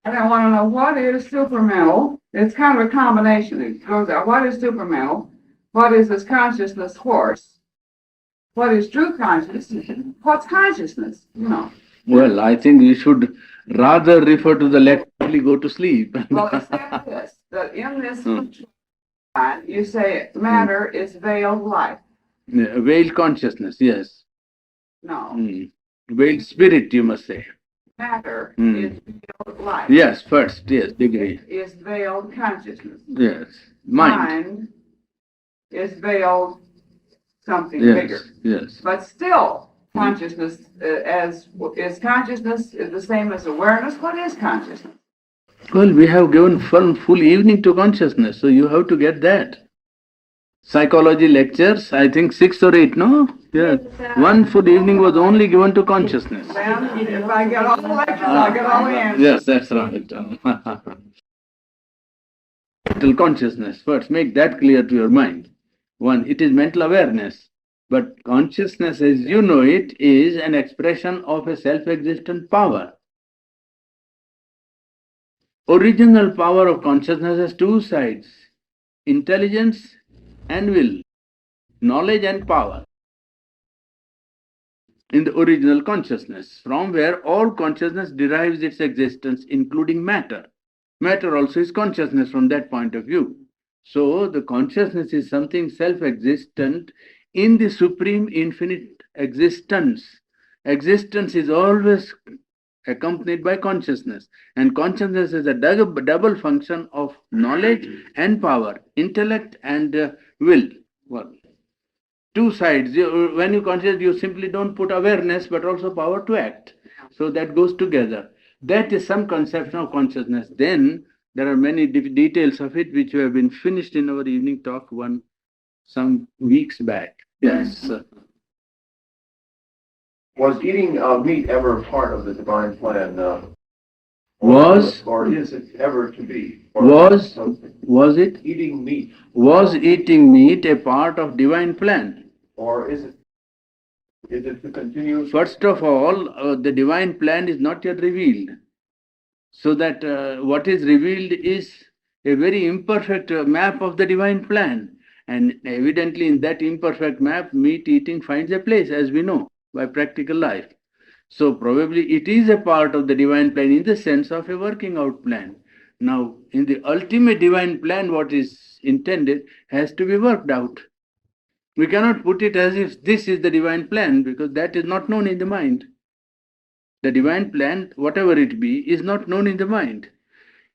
And I want to know what is supramental. It's kind of a combination. It goes out. What is supramental? What is this consciousness horse? What is true consciousness? What's consciousness? Well, I think you should rather refer to the let me go to sleep. Well, it says this, that in this Hmm. line, you say matter is veiled life. Yeah, veiled consciousness, yes. No, Veiled spirit, you must say. matter Hmm. is veiled life. Yes, first, yes, degree. Is veiled consciousness. Yes. Mind. Mind is veiled something Yes, bigger. yes. But still, consciousness is consciousness the same as awareness? What is consciousness? Well, we have given full evening to consciousness, so you have to get that. Psychology lectures, I think 6 or 8, no? Yes. One full evening was only given to consciousness. Then, if I get all the lectures, I'll get all the answers. Yes, that's right. Mental consciousness, first, make that clear to your mind. One, it is mental awareness. But consciousness, as you know it, is an expression of a self existent power. Original power of consciousness has two sides: intelligence and will, knowledge and power. In the original consciousness, from where all consciousness derives its existence, including matter. Matter also is consciousness from that point of view. So, the consciousness is something self existent in the supreme infinite existence. Existence is always accompanied by consciousness, and consciousness is a double function of knowledge and power, intellect and will. Well, two sides. When you conscious, you simply don't put awareness but also power to act. So that goes together. That is some conception of consciousness. Then there are many details of it which have been finished in our evening talk some weeks back. Yes. Was eating meat ever part of the divine plan? Was or is it ever to be? Was it Eating meat, was eating meat a part of divine plan? or is it to continue? First of all, the divine plan is not yet revealed. So that what is revealed is a very imperfect map of the divine plan. And evidently, in that imperfect map, meat eating finds a place, as we know, by practical life. So, probably it is a part of the divine plan in the sense of a working out plan. Now, in the ultimate divine plan, what is intended has to be worked out. We cannot put it as if this is the divine plan because that is not known in the mind. The divine plan, whatever it be, is not known in the mind.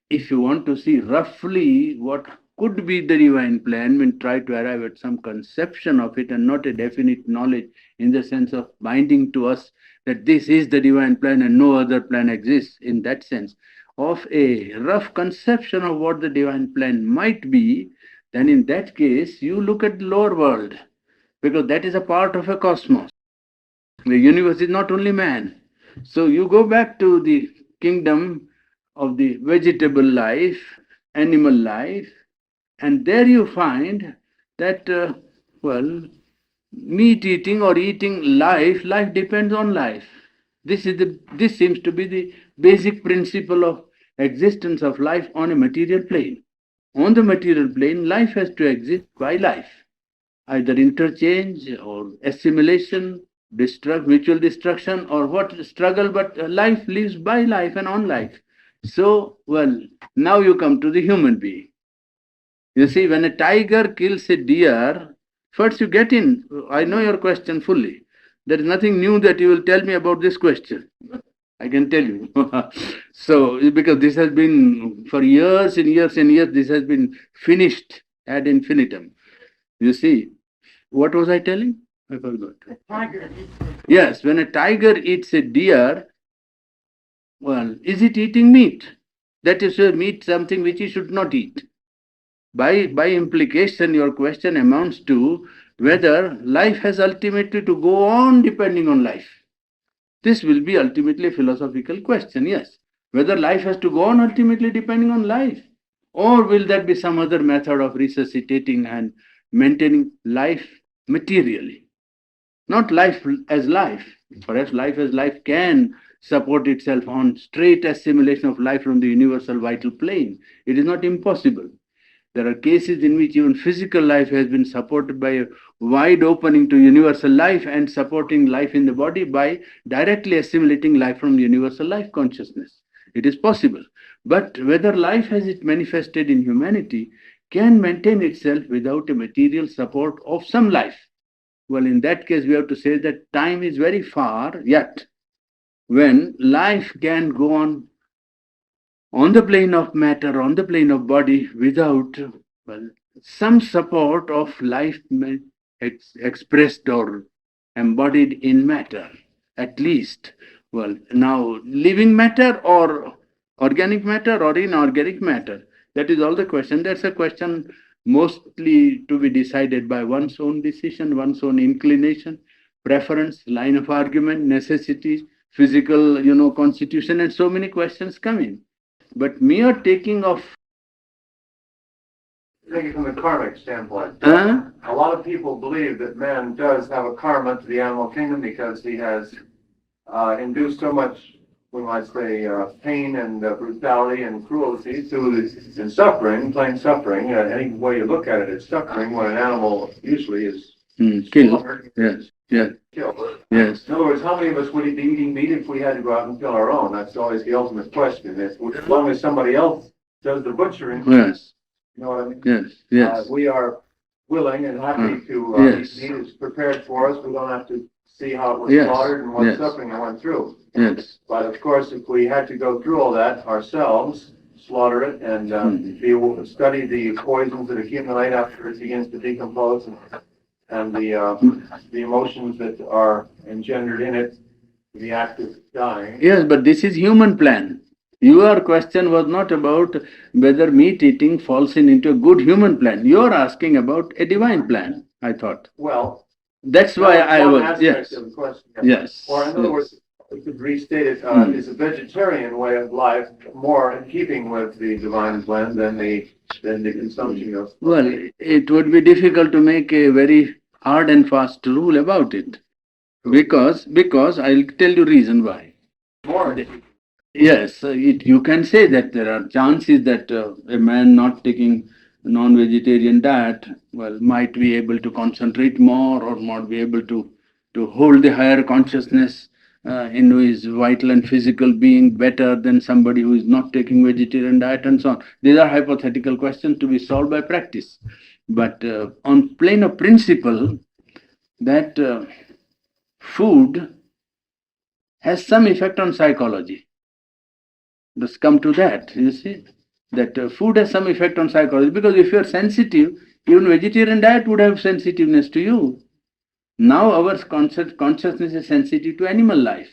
If you want to see roughly what could be the divine plan, then try to arrive at some conception of it and not a definite knowledge in the sense of binding to us that this is the divine plan and no other plan exists in that sense. Of a rough conception of what the divine plan might be, then in that case you look at the lower world because that is a part of a cosmos. The universe is not only man. So you go back to the kingdom of the vegetable life, animal life, and there you find that, well, meat eating or eating life depends on life. This seems to be the basic principle of existence of life on a material plane. On the material plane, life has to exist by life, either interchange or assimilation, mutual destruction, or what struggle, but life lives by life and on life. So, well, now you come to the human being. You see, when a tiger kills a deer, first you get in. I know your question fully. There is nothing new that you will tell me about this question. I can tell you. So, because this has been for years and years and years, this has been finished ad infinitum. You see, what was I telling? I forgot. Tiger. Yes, when a tiger eats a deer, well, is it eating meat? That is, meat something which he should not eat. By implication, your question amounts to whether life has ultimately to go on depending on life. This will be ultimately a philosophical question, yes. Whether life has to go on ultimately depending on life, or will there be some other method of resuscitating and maintaining life materially? Not life as life. Perhaps life as life can support itself on straight assimilation of life from the universal vital plane. It is not impossible. There are cases in which even physical life has been supported by a wide opening to universal life and supporting life in the body by directly assimilating life from universal life consciousness. It is possible. But whether life as it manifested in humanity can maintain itself without a material support of some life, well, in that case, we have to say that time is very far yet when life can go on the plane of matter, on the plane of body, without, well, some support of life expressed or embodied in matter, at least. Well, now, living matter or organic matter or inorganic matter, that is all the question. That's a question mostly to be decided by one's own decision, one's own inclination, preference, line of argument, necessity, physical, constitution, and so many questions come in. But mere taking of Thinking from the karmic standpoint, uh, a lot of people believe that man does have a karma to the animal kingdom because he has induced so much, we might say, pain and brutality and cruelty and suffering, plain suffering. Any way you look at it, it's suffering when an animal usually is killed. slaughtered, Yes, yes, killed. yes. In other words, how many of us would be eating meat if we had to go out and kill our own? That's always the ultimate question. As long as somebody else does the butchering, Yes, you know what I mean? yes, yes. We are willing and happy to Yes. eat meat is prepared for us. We don't have to see how it was Yes. slaughtered and what Yes. suffering it went through. Yes. But of course, if we had to go through all that ourselves, slaughter it and be able to study the poisons that accumulate after it begins to decompose and the emotions that are engendered in it, the act of dying. Yes, but this is human plan. Your question was not about whether meat eating falls into a good human plan. You're asking about a divine plan, I thought. Well, That's why that I one was, aspect yes, of the question. yes. Or in other yes. words, we could restate it, Hmm. is a vegetarian way of life more in keeping with the divine plan than the consumption of. Well, it would be difficult to make a very hard and fast rule about it. Because I'll tell you reason why. More. Yes, you can say that there are chances that a man not taking non-vegetarian diet, well, might be able to concentrate more or might be able to hold the higher consciousness in his vital and physical being better than somebody who is not taking vegetarian diet and so on. These are hypothetical questions to be solved by practice. But on plane of principle, that food has some effect on psychology. Let's come to that. You see, that food has some effect on psychology because if you're sensitive, even vegetarian diet would have sensitiveness to you. Now our consciousness is sensitive to animal life,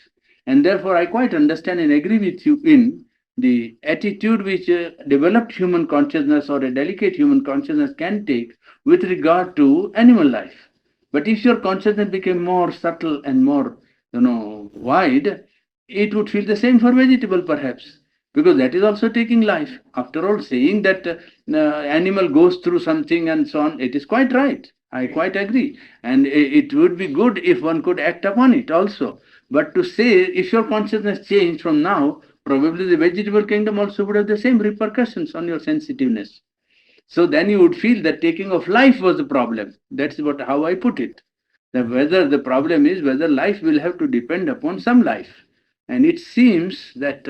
and therefore I quite understand and agree with you in the attitude which developed human consciousness or a delicate human consciousness can take with regard to animal life. But if your consciousness became more subtle and more, wide, it would feel the same for vegetable perhaps, because that is also taking life. After all, saying that animal goes through something and so on, it is quite right. I quite agree. And it would be good if one could act upon it also. But to say, if your consciousness changed from now, probably the vegetable kingdom also would have the same repercussions on your sensitiveness. So then you would feel that taking of life was the problem. That's how I put it. That whether the problem is whether life will have to depend upon some life. And it seems that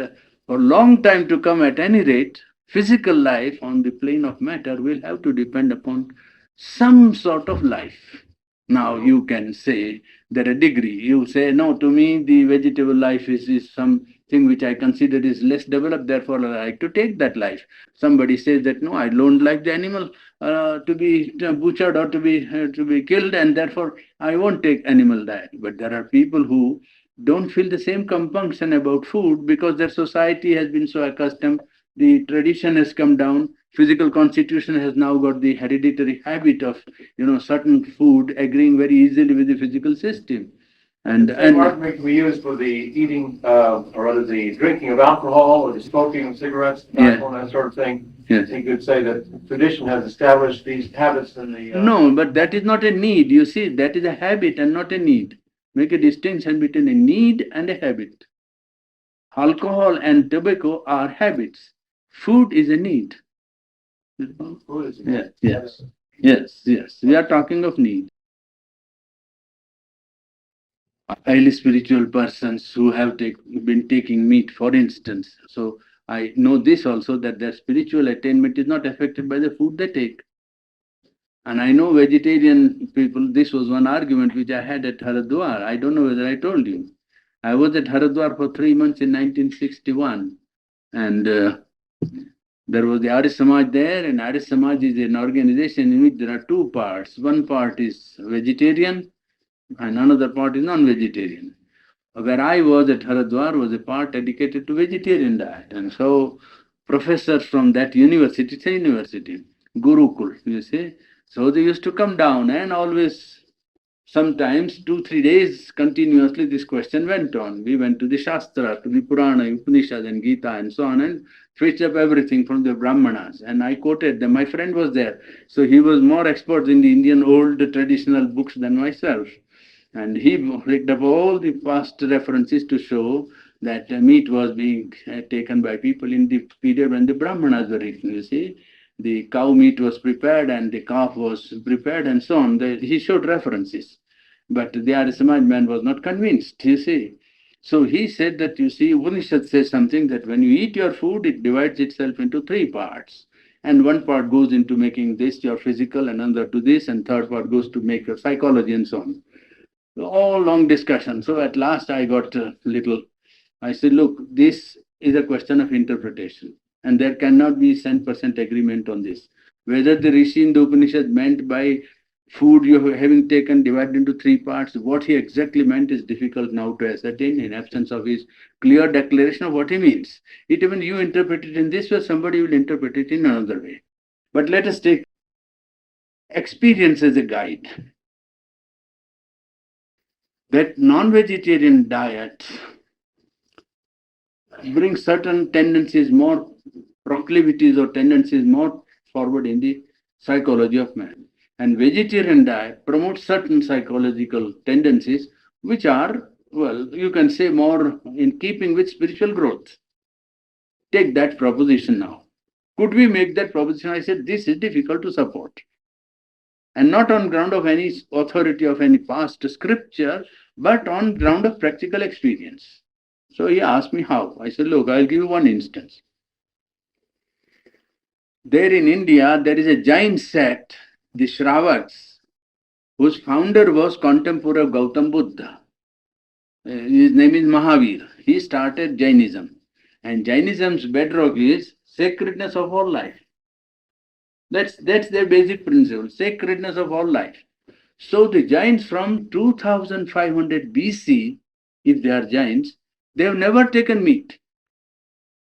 for a long time to come, at any rate, physical life on the plane of matter will have to depend upon some sort of life. Now you can say that a degree, you say, no, to me the vegetable life is something which I consider is less developed, therefore I like to take that life. Somebody says that, no, I don't like the animal to be butchered or to be killed, and therefore I won't take animal diet. But there are people who don't feel the same compunction about food because their society has been so accustomed, the tradition has come down, physical constitution has now got the hereditary habit of certain food agreeing very easily with the physical system. And The same argument can be used for the eating, or rather the drinking of alcohol or the smoking of cigarettes, tobacco, and that sort of thing. yes. You could say that tradition has established these habits in the. No, but that is not a need. You see, that is a habit and not a need. Make a distinction between a need and a habit. Alcohol and tobacco are habits. Food is a need. Yes, yes, yes, yes. We are talking of need. Highly spiritual persons who have been taking meat, for instance. So I know this also, that their spiritual attainment is not affected by the food they take. And I know vegetarian people, this was one argument which I had at Haridwar. I don't know whether I told you. I was at Haridwar for 3 months in 1961, and there was the Arya Samaj there, and Arya Samaj is an organization in which there are two parts. One part is vegetarian, and another part is non-vegetarian. Where I was at Haridwar was a part dedicated to vegetarian diet, and so professors from that university, it's a university, Gurukul, you see, so they used to come down and always, sometimes 2 3 days continuously, this question went on. We went to the Shastra, to the Purana, Upanishad, and Gita, and so on, and fetched up everything from the Brahmanas. And I quoted them. My friend was there, so he was more expert in the Indian old traditional books than myself. And he picked up all the past references to show that meat was being taken by people in the period when the Brahmanas were eating. You see, the cow meat was prepared and the calf was prepared and so on. He showed references. But the Arya Samaj man was not convinced, you see. So he said that, you see, Upanishad says something that when you eat your food, it divides itself into three parts. And one part goes into making this your physical, and another to this, and third part goes to make your psychology and so on. All long discussion. So at last I got a little, I said, look, this is a question of interpretation, and there cannot be 100% agreement on this. Whether the Rishi in the Upanishad meant by food you having taken divided into three parts, what he exactly meant is difficult now to ascertain in absence of his clear declaration of what he means. It even you interpret it in this way, somebody will interpret it in another way. But let us take experience as a guide. That non-vegetarian diet brings certain tendencies, more proclivities or tendencies more forward in the psychology of man. And vegetarian diet promotes certain psychological tendencies which are, well, you can say more in keeping with spiritual growth. Take that proposition now. Could we make that proposition? I said, this is difficult to support. And not on ground of any authority of any past scripture, but on ground of practical experience. So he asked me how. I said, look, I'll give you one instance. There in India, there is a Jain sect, the Shravaks, whose founder was contemporary of Gautam Buddha. His name is Mahavir. He started Jainism. And Jainism's bedrock is sacredness of all life. That's their basic principle, sacredness of all life. So the Jains from 2500 BC, if they are Jains, they have never taken meat.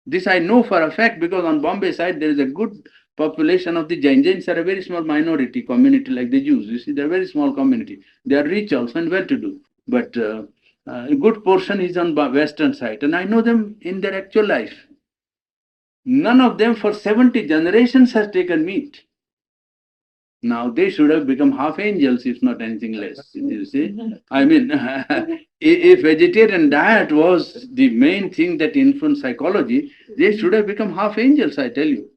This I know for a fact because on Bombay side there is a good population of the Jains. Jains are a very small minority community like the Jews. You see, they're a very small community. They are rich also and well-to-do. But a good portion is on western side. And I know them in their actual life. None of them for 70 generations has taken meat. Now they should have become half angels, if not anything less. You see, I mean, if vegetarian diet was the main thing that influenced psychology, they should have become half angels. I tell you,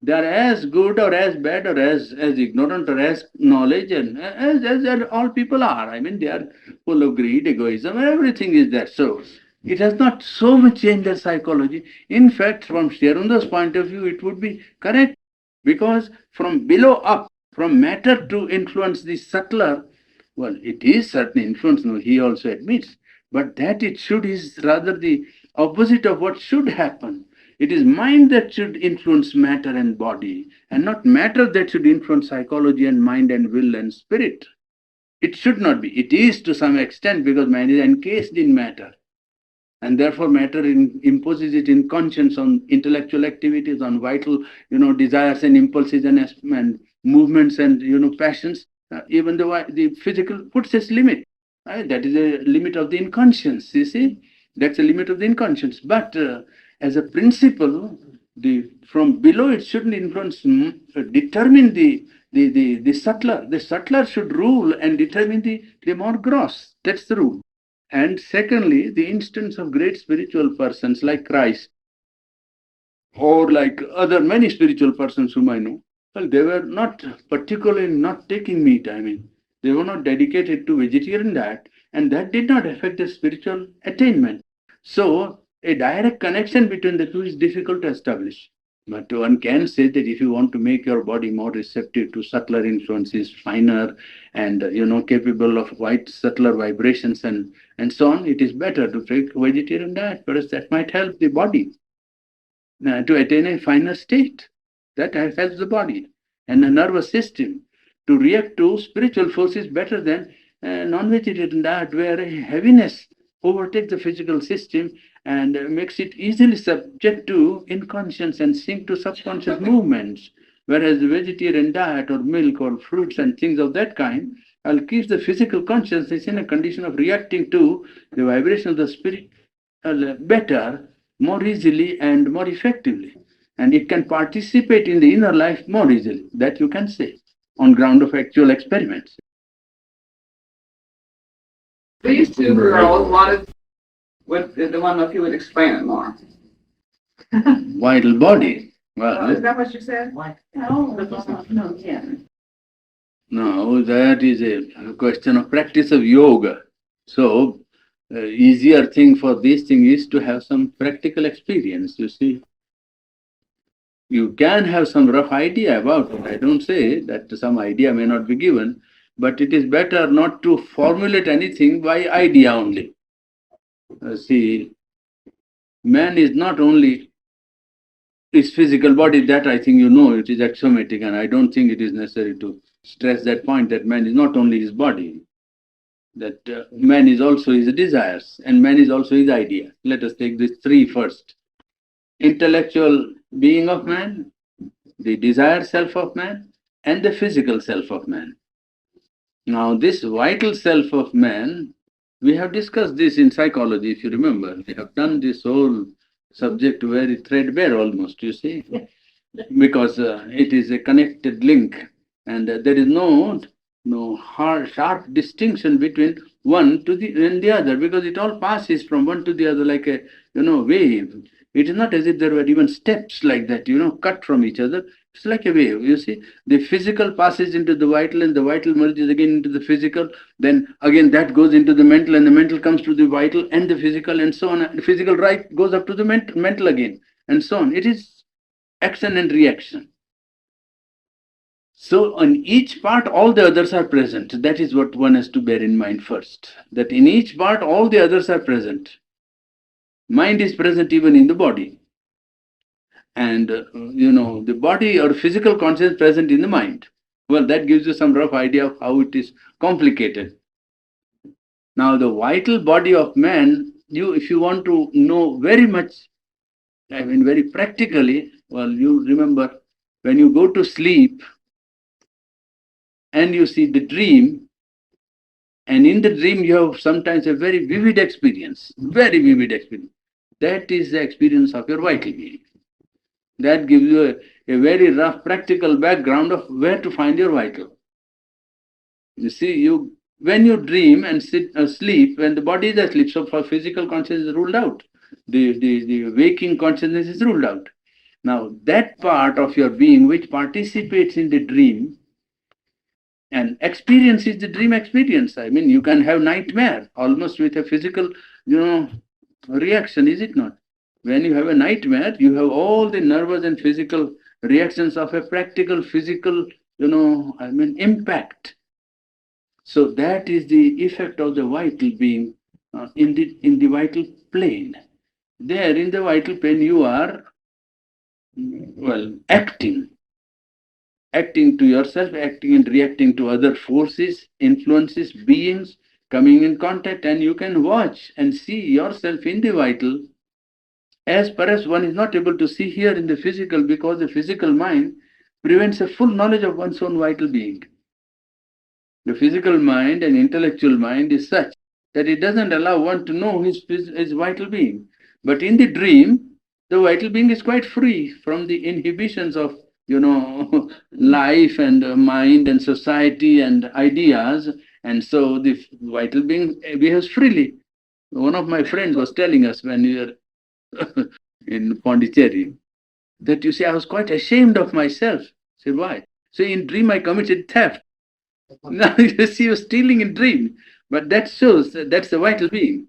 they are as good or as bad or as ignorant or as knowledge and as all people are. I mean, they are full of greed, egoism, and everything is there. So it has not so much changed their psychology. In fact, from Sherunda's point of view, it would be correct because from below up, from matter to influence the subtler, well, it is certain influence, no, he also admits, but that it should is rather the opposite of what should happen. It is mind that should influence matter and body, and not matter that should influence psychology and mind and will and spirit. It should not be. It is to some extent because man is encased in matter. And therefore matter imposes it in conscience on intellectual activities, on vital, desires and impulses and movements and, passions, even though the physical puts its limit. That is a limit of the inconscience, you see. That's a limit of the inconscience. But as a principle, from below it shouldn't influence, determine the subtler. The subtler should rule and determine the more gross. That's the rule. And secondly, the instance of great spiritual persons like Christ or like other many spiritual persons whom I know, well, they were not particularly not taking meat. I mean, they were not dedicated to vegetarian diet, and that did not affect their spiritual attainment. So, a direct connection between the two is difficult to establish. But one can say that if you want to make your body more receptive to subtler influences, finer and capable of wide subtler vibrations and so on, it is better to take vegetarian diet because that might help the body to attain a finer state. That helps the body and the nervous system to react to spiritual forces better than non-vegetarian diet, where heaviness overtakes the physical system and makes it easily subject to inconscious and sink to subconscious movements. Whereas the vegetarian diet or milk or fruits and things of that kind keeps the physical consciousness in a condition of reacting to the vibration of the spirit better, more easily, and more effectively. And it can participate in the inner life more easily. That you can say on ground of actual experiments. These two girls wanted, the one if you would explain it more. Vital body. Well, Is that what you said? No, yeah. no, that is a question of practice of yoga. So, easier thing for this thing is to have some practical experience, you see. You can have some rough idea about it. I don't say that some idea may not be given, but it is better not to formulate anything by idea only. See, man is not only his physical body, that I think you know, it is axiomatic, and I don't think it is necessary to stress that point that man is not only his body, that man is also his desires, and man is also his idea. Let us take these three first. Intellectual being of man, the desired self of man, and the physical self of man. Now, this vital self of man, we have discussed this in psychology, if you remember. We have done this whole subject very threadbare almost, you see, because it is a connected link, and there is no hard, sharp distinction between one to the other, because it all passes from one to the other like a wave. It is not as if there were even steps like that, cut from each other. It's like a wave, you see. The physical passes into the vital, and the vital merges again into the physical. Then again that goes into the mental, and the mental comes to the vital and the physical, and so on. The physical right goes up to the mental again, and so on. It is action and reaction. So on each part, all the others are present. That is what one has to bear in mind first. That in each part, all the others are present. Mind is present even in the body. And, the body or physical consciousness present in the mind. Well, that gives you some rough idea of how it is complicated. Now, the vital body of man, if you want to know very much, I mean, very practically, well, you remember when you go to sleep and you see the dream, and in the dream you have sometimes a very vivid experience, very vivid experience. That is the experience of your vital being. That gives you a very rough practical background of where to find your vital. You see, when you dream and sit asleep, when the body is asleep, so for physical consciousness is ruled out. The waking consciousness is ruled out. Now, that part of your being which participates in the dream and experience is the dream experience. I mean, you can have nightmare almost with a physical, reaction, is it not? When you have a nightmare, you have all the nervous and physical reactions of a practical physical, impact. So that is the effect of the vital being in the vital plane. There in the vital plane, you are acting to yourself, acting and reacting to other forces, influences, beings coming in contact, and you can watch and see yourself in the vital as perhaps one is not able to see here in the physical, because the physical mind prevents a full knowledge of one's own vital being. The physical mind and intellectual mind is such that it doesn't allow one to know his vital being. But in the dream, the vital being is quite free from the inhibitions of life and mind and society and ideas, and so the vital being behaves freely. One of my friends was telling us when we were in Pondicherry that you see, I was quite ashamed of myself. I said, why? So in dream I committed theft. Now you see, you're stealing in dream. But that shows that's the vital being.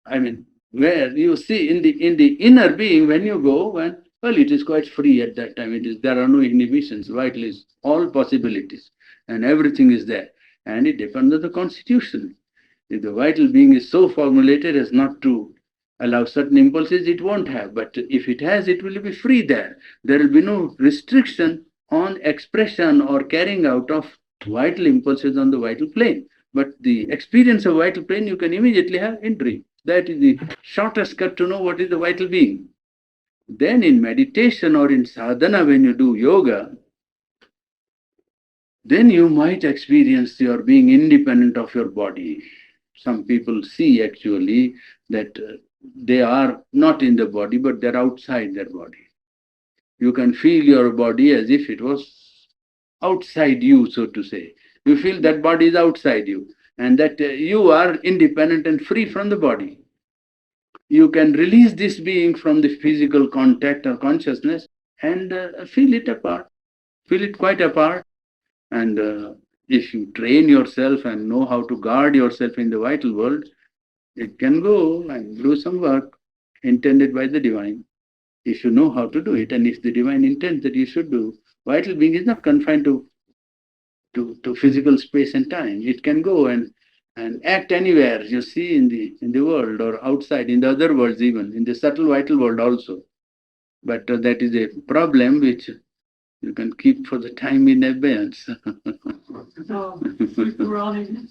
I mean, where you see in the inner being when you go, when well, it is quite free at that time. It is there are no inhibitions. Vital is all possibilities, and everything is there. And it depends on the constitution. If the vital being is so formulated as not to allow certain impulses, it won't have. But if it has, it will be free there. There will be no restriction on expression or carrying out of vital impulses on the vital plane. But the experience of vital plane you can immediately have in dream. That is the shortest cut to know what is the vital being. Then in meditation or in sadhana, when you do yoga, then you might experience your being independent of your body. Some people see actually that they are not in the body, but they're outside their body. You can feel your body as if it was outside you, so to say. You feel that body is outside you, and that you are independent and free from the body. You can release this being from the physical contact or consciousness and feel it apart, feel it quite apart. And if you train yourself and know how to guard yourself in the vital world, it can go and do some work intended by the divine. If you know how to do it, and if the divine intends that you should do, vital being is not confined to physical space and time. It can go and act anywhere you see in the world or outside, in the other worlds, even in the subtle vital world also. But that is a problem which you can keep for the time in abeyance. So, Purani,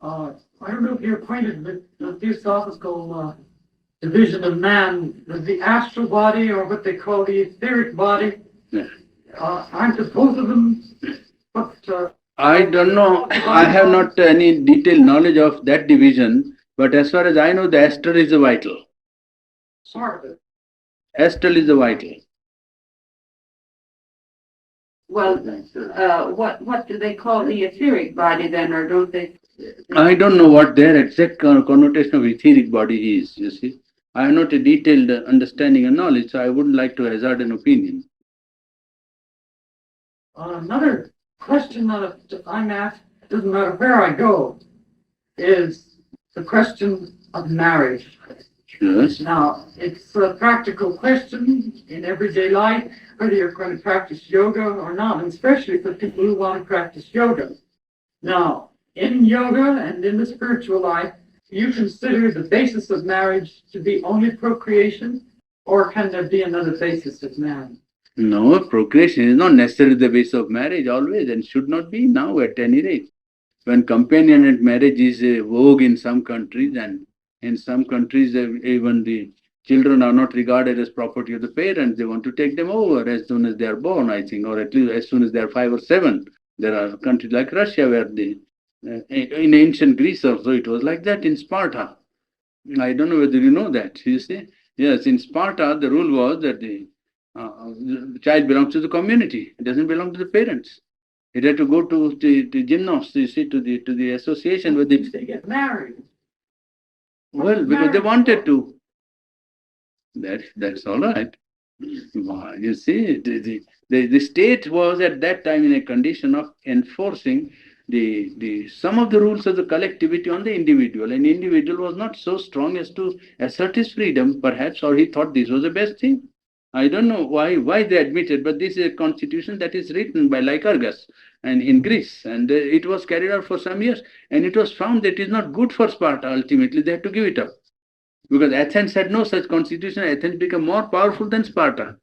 I don't know if you're acquainted with the theosophical division of man, the astral body or what they call the etheric body. Yeah. Aren't the both of them? But I don't know. I have not any detailed knowledge of that division, but as far as I know, the astral is the vital. part of it. Astral is the vital. Well, what do they call the etheric body then, or don't they? I don't know what their exact connotation of etheric body is, you see. I have not a detailed understanding and knowledge, so I wouldn't like to hazard an opinion. Another question that I'm asked, doesn't matter where I go, is the question of marriage. Yes. Now, it's a practical question in everyday life, whether you're going to practice yoga or not, and especially for people who want to practice yoga. Now, in yoga and in the spiritual life, you consider the basis of marriage to be only procreation, or can there be another basis of marriage? No, procreation is not necessarily the base of marriage always, and should not be now at any rate. When companionate marriage is a vogue in some countries, and in some countries even the children are not regarded as property of the parents, they want to take them over as soon as they are born, I think, or at least as soon as they are 5 or 7. There are countries like Russia where in ancient Greece also it was like that, in Sparta. I don't know whether you know that, you see. Yes, in Sparta the rule was that the child belongs to the community, it doesn't belong to the parents. It had to go to the gymnos, you see, to the association with They get married. well, because they wanted to. That's all right. You see, the state was at that time in a condition of enforcing the some of the rules of the collectivity on the individual. An individual was not so strong as to assert his freedom, perhaps, or he thought this was the best thing. I don't know why they admitted, but this is a constitution that is written by Lycurgus and in Greece, and it was carried out for some years, and it was found that it is not good for Sparta. Ultimately, they had to give it up because Athens had no such constitution. Athens became more powerful than Sparta.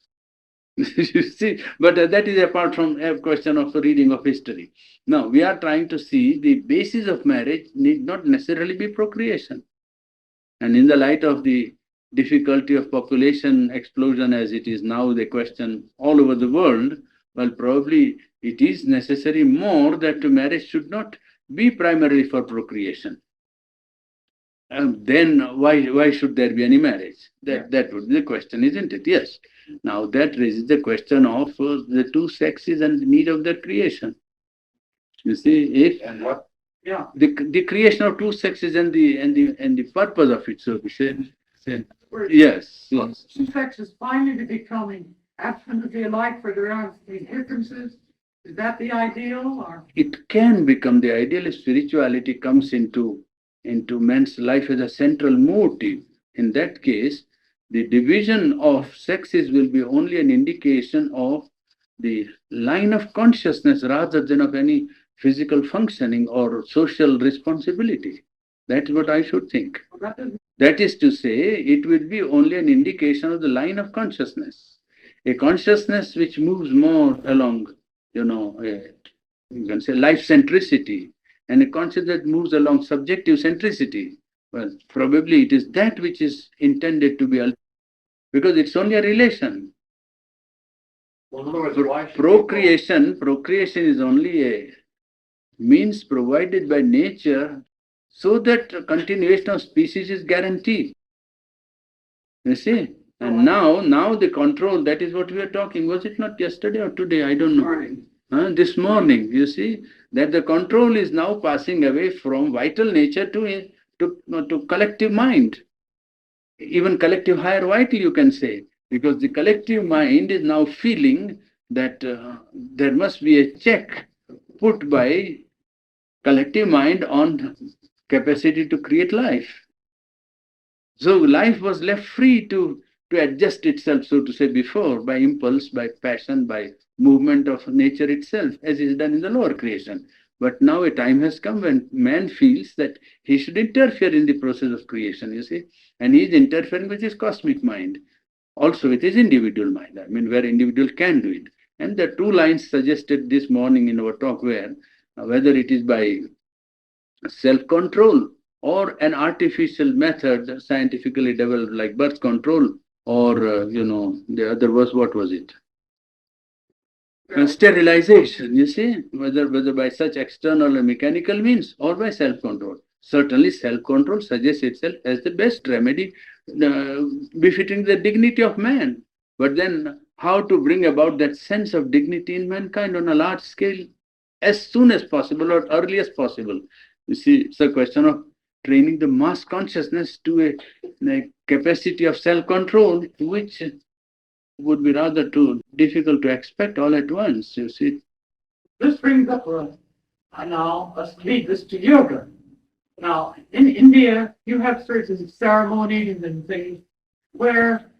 You see, but that is apart from a question of reading of history. Now we are trying to see the basis of marriage need not necessarily be procreation, and in the light of the difficulty of population explosion as it is now the question all over the world, well, probably it is necessary more that marriage should not be primarily for procreation. Then why should there be any marriage? That would be the question, isn't it? Yes. Now that raises the question of the two sexes and the need of their creation. You see, if And what Yeah. the creation of two sexes and the purpose of it, so to say. Where Yes, yes. two sexes finally becoming absolutely alike for there aren't any differences. Is that the ideal or? It can become the ideal if spirituality comes into man's life as a central motive. In that case, the division of sexes will be only an indication of the line of consciousness rather than of any physical functioning or social responsibility. That's what I should think. That doesn't That is to say, it will be only an indication of the line of consciousness. A consciousness which moves more along, you can say life centricity, and a consciousness that moves along subjective centricity. Well, probably it is that which is intended to be, because it's only a relation. Well, in other words, why should Procreation is only a means provided by nature so that continuation of species is guaranteed. You see? And now the control, that is what we are talking. Was it not yesterday or today? I don't know. Morning. This morning, you see, that the control is now passing away from vital nature to collective mind, even collective higher vital, you can say, because the collective mind is now feeling that there must be a check put by collective mind on capacity to create life. So life was left free to adjust itself, so to say, before by impulse, by passion, by movement of nature itself, as is done in the lower creation. But now a time has come when man feels that he should interfere in the process of creation, you see, and he is interfering with his cosmic mind, also with his individual mind. I mean, where individual can do it. And the two lines suggested this morning in our talk were whether it is by self-control or an artificial method scientifically developed like birth control or the other was, what was it, sterilization, you see, whether by such external or mechanical means or by self-control. Certainly self-control suggests itself as the best remedy befitting the dignity of man, but then how to bring about that sense of dignity in mankind on a large scale as soon as possible or early as possible. You see, it's a question of training the mass consciousness to a capacity of self-control, which would be rather too difficult to expect all at once. You see, This brings up now let's lead this to yoga. Now, in India, you have certain ceremonies and things where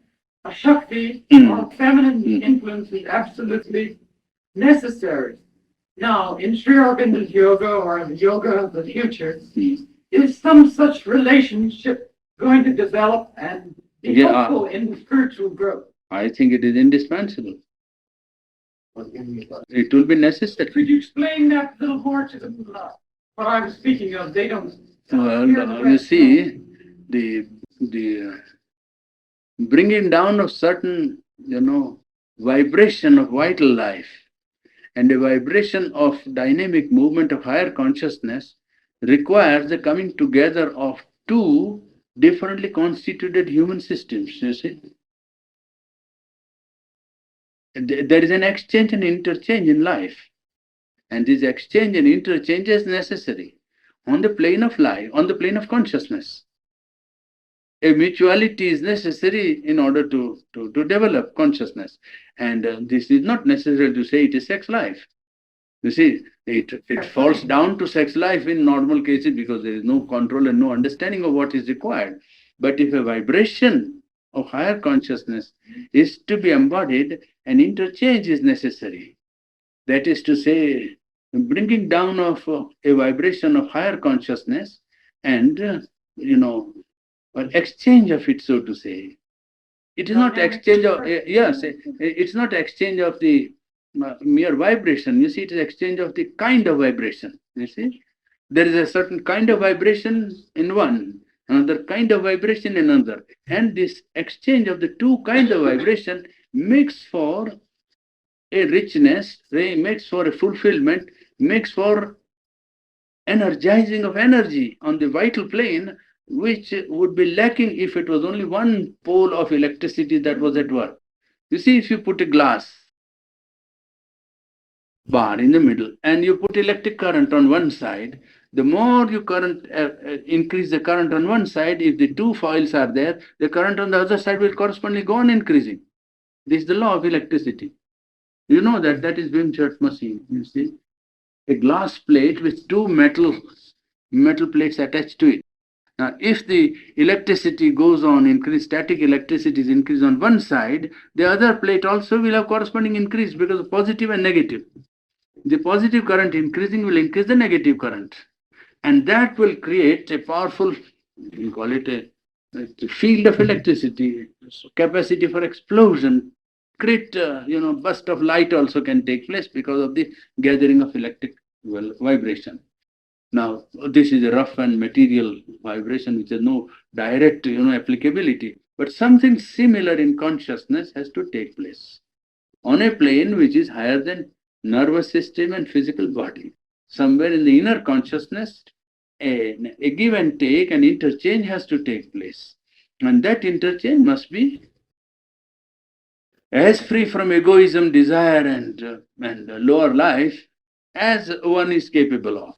a Shakti or feminine influence is absolutely necessary. Now, in Sri Aurobindo yoga or the yoga of the future, is some such relationship going to develop and be Yeah. helpful in spiritual growth? I think it is indispensable. It will be necessary. Could you explain that a little more to them? What I was speaking of, they don't. Well, you see, the bringing down of certain, vibration of vital life and a vibration of dynamic movement of higher consciousness requires the coming together of two differently constituted human systems, you see. There is an exchange and interchange in life, and this exchange and interchange is necessary on the plane of life, on the plane of consciousness. A mutuality is necessary in order to develop consciousness, and this is not necessary to say it is sex life. You see, it falls down to sex life in normal cases because there is no control and no understanding of what is required. But if a vibration of higher consciousness is to be embodied, an interchange is necessary. That is to say, bringing down of a vibration of higher consciousness and, an exchange of it, so to say. It is not exchange of, yes, it's not exchange of the mere vibration. You see, it is exchange of the kind of vibration. You see, there is a certain kind of vibration in one, another kind of vibration in another, and this exchange of the two kinds of vibration makes for a richness, makes for a fulfillment, makes for energizing of energy on the vital plane, which would be lacking if it was only one pole of electricity that was at work. You see, if you put a glass bar in the middle and you put electric current on one side, the more you increase the current on one side, if the two foils are there, the current on the other side will correspondingly go on increasing. This is the law of electricity. You know that is Wimshurst machine. You see, a glass plate with two metal plates attached to it. Now, if the electricity goes on increase, static electricity is increased on one side, the other plate also will have corresponding increase because of positive and negative. The positive current increasing will increase the negative current, and that will create a powerful, we call it a field of electricity, capacity for explosion. Great, burst of light also can take place because of the gathering of electric vibration. Now, this is a rough and material vibration which has no direct, applicability. But something similar in consciousness has to take place on a plane which is higher than nervous system and physical body. Somewhere in the inner consciousness, a give and take, an interchange has to take place. And that interchange must be as free from egoism, desire, and lower life as one is capable of.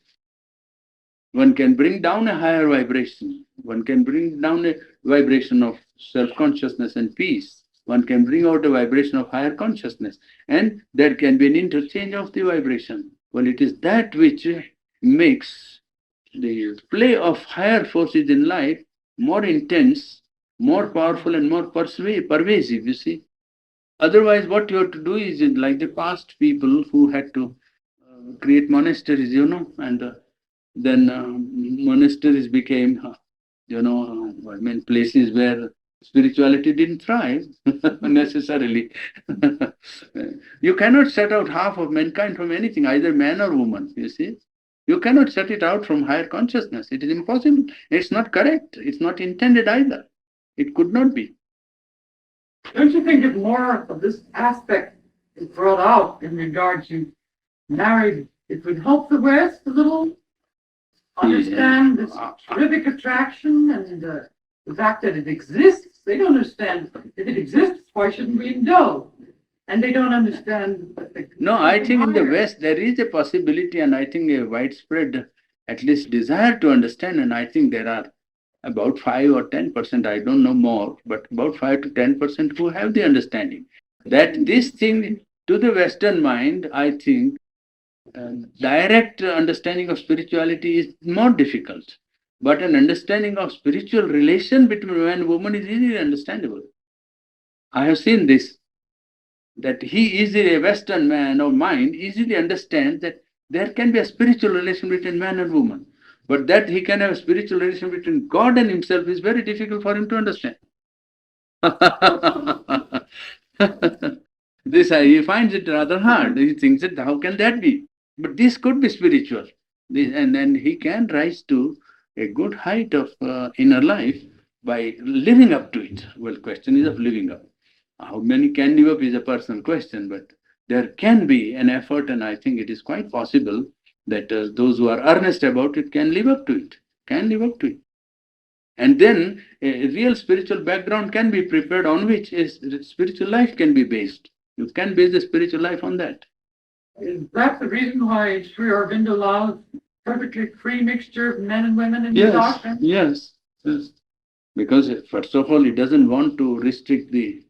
One can bring down a higher vibration. One can bring down a vibration of self-consciousness and peace. One can bring out a vibration of higher consciousness. And there can be an interchange of the vibration. Well, it is that which makes the play of higher forces in life more intense, more powerful, and more pervasive, you see. Otherwise, what you have to do is like the past people who had to create monasteries, and then monasteries became, places where spirituality didn't thrive necessarily. You cannot set out half of mankind from anything, either man or woman, you see. You cannot set it out from higher consciousness. It is impossible. It's not correct. It's not intended either. It could not be. Don't you think if more of this aspect is brought out in regard to marriage, it would help the West a little? Understand this terrific attraction and the fact that it exists. They don't understand if it exists, why shouldn't we indulge? And they don't understand. No, I think in the West there is a possibility, and I think a widespread, at least desire to understand. And I think there are about 5 or 10%, I don't know more, but about 5 to 10% who have the understanding that this thing to the Western mind, I think, direct understanding of spirituality is more difficult, but an understanding of spiritual relation between man and woman is easily understandable. I have seen this, that he easily, a Western man of mind, easily understands that there can be a spiritual relation between man and woman, but that he can have a spiritual relation between God and himself is very difficult for him to understand. He finds it rather hard. He thinks that how can that be? But this could be spiritual, and he can rise to a good height of inner life by living up to it. Well, question is of living up. How many can live up is a personal question, but there can be an effort, and I think it is quite possible that those who are earnest about it can live up to it. And then a real spiritual background can be prepared on which a spiritual life can be based. You can base the spiritual life on that. Is that the reason why Sri Aurobindo allows perfectly free mixture of men and women in his doctrine? Yes. Because first of all, he doesn't want to restrict the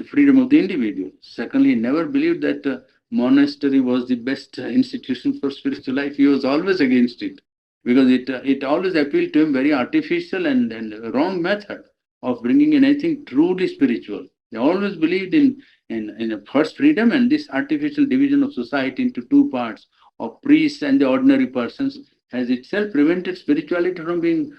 freedom of the individual. Secondly, he never believed that monastery was the best institution for spiritual life. He was always against it because it always appealed to him very artificial and wrong method of bringing in anything truly spiritual. They always believed in a first freedom, and this artificial division of society into two parts of priests and the ordinary persons has itself prevented spirituality from being,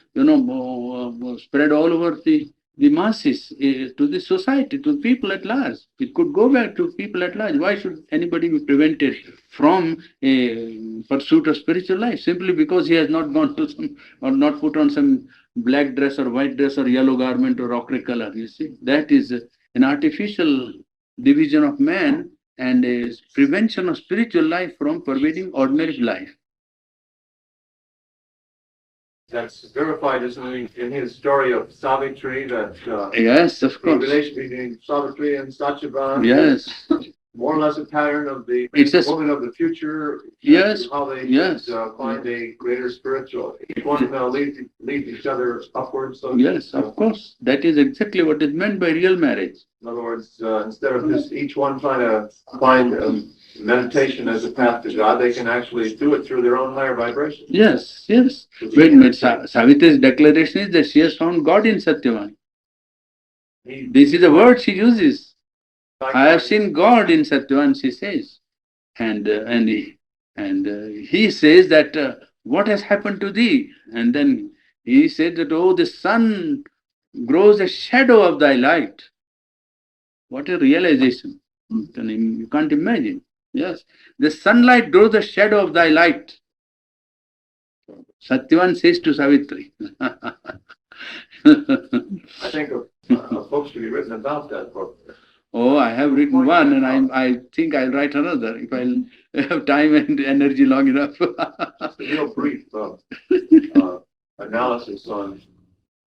spread all over the masses, to the society, to people at large. It could go back to people at large. Why should anybody be prevented from a pursuit of spiritual life simply because he has not gone to some, or not put on some black dress or white dress or yellow garment or ochre color? You see, that is an artificial division of man and a prevention of spiritual life from pervading ordinary life. That's verified, isn't it, in his story of Savitri, that Yes, of the course. relation between Savitri and Satyavan. Yes. more or less a pattern of the It's a- woman of the future. Yes, How they yes. should, find a greater spiritual, each one lead each other upwards. So Yes, of course. That is exactly what is meant by real marriage. in other words, instead of just each one trying to find meditation as a path to God, they can actually do it through their own higher vibration. Yes, yes. When Savitri's declaration is that she has found God in Satyavan. This is the word she uses. I have seen God in Satyavan, she says. And he says that, what has happened to thee? And then he said that, oh, the sun grows a shadow of thy light. What a realization. You can't imagine. Yes. The sunlight grows the shadow of thy light. Satyavan says to Savitri. I think a book should be written about that book. Oh, I have written one, and I think I'll write another if I'll have time and energy long enough. A real brief analysis on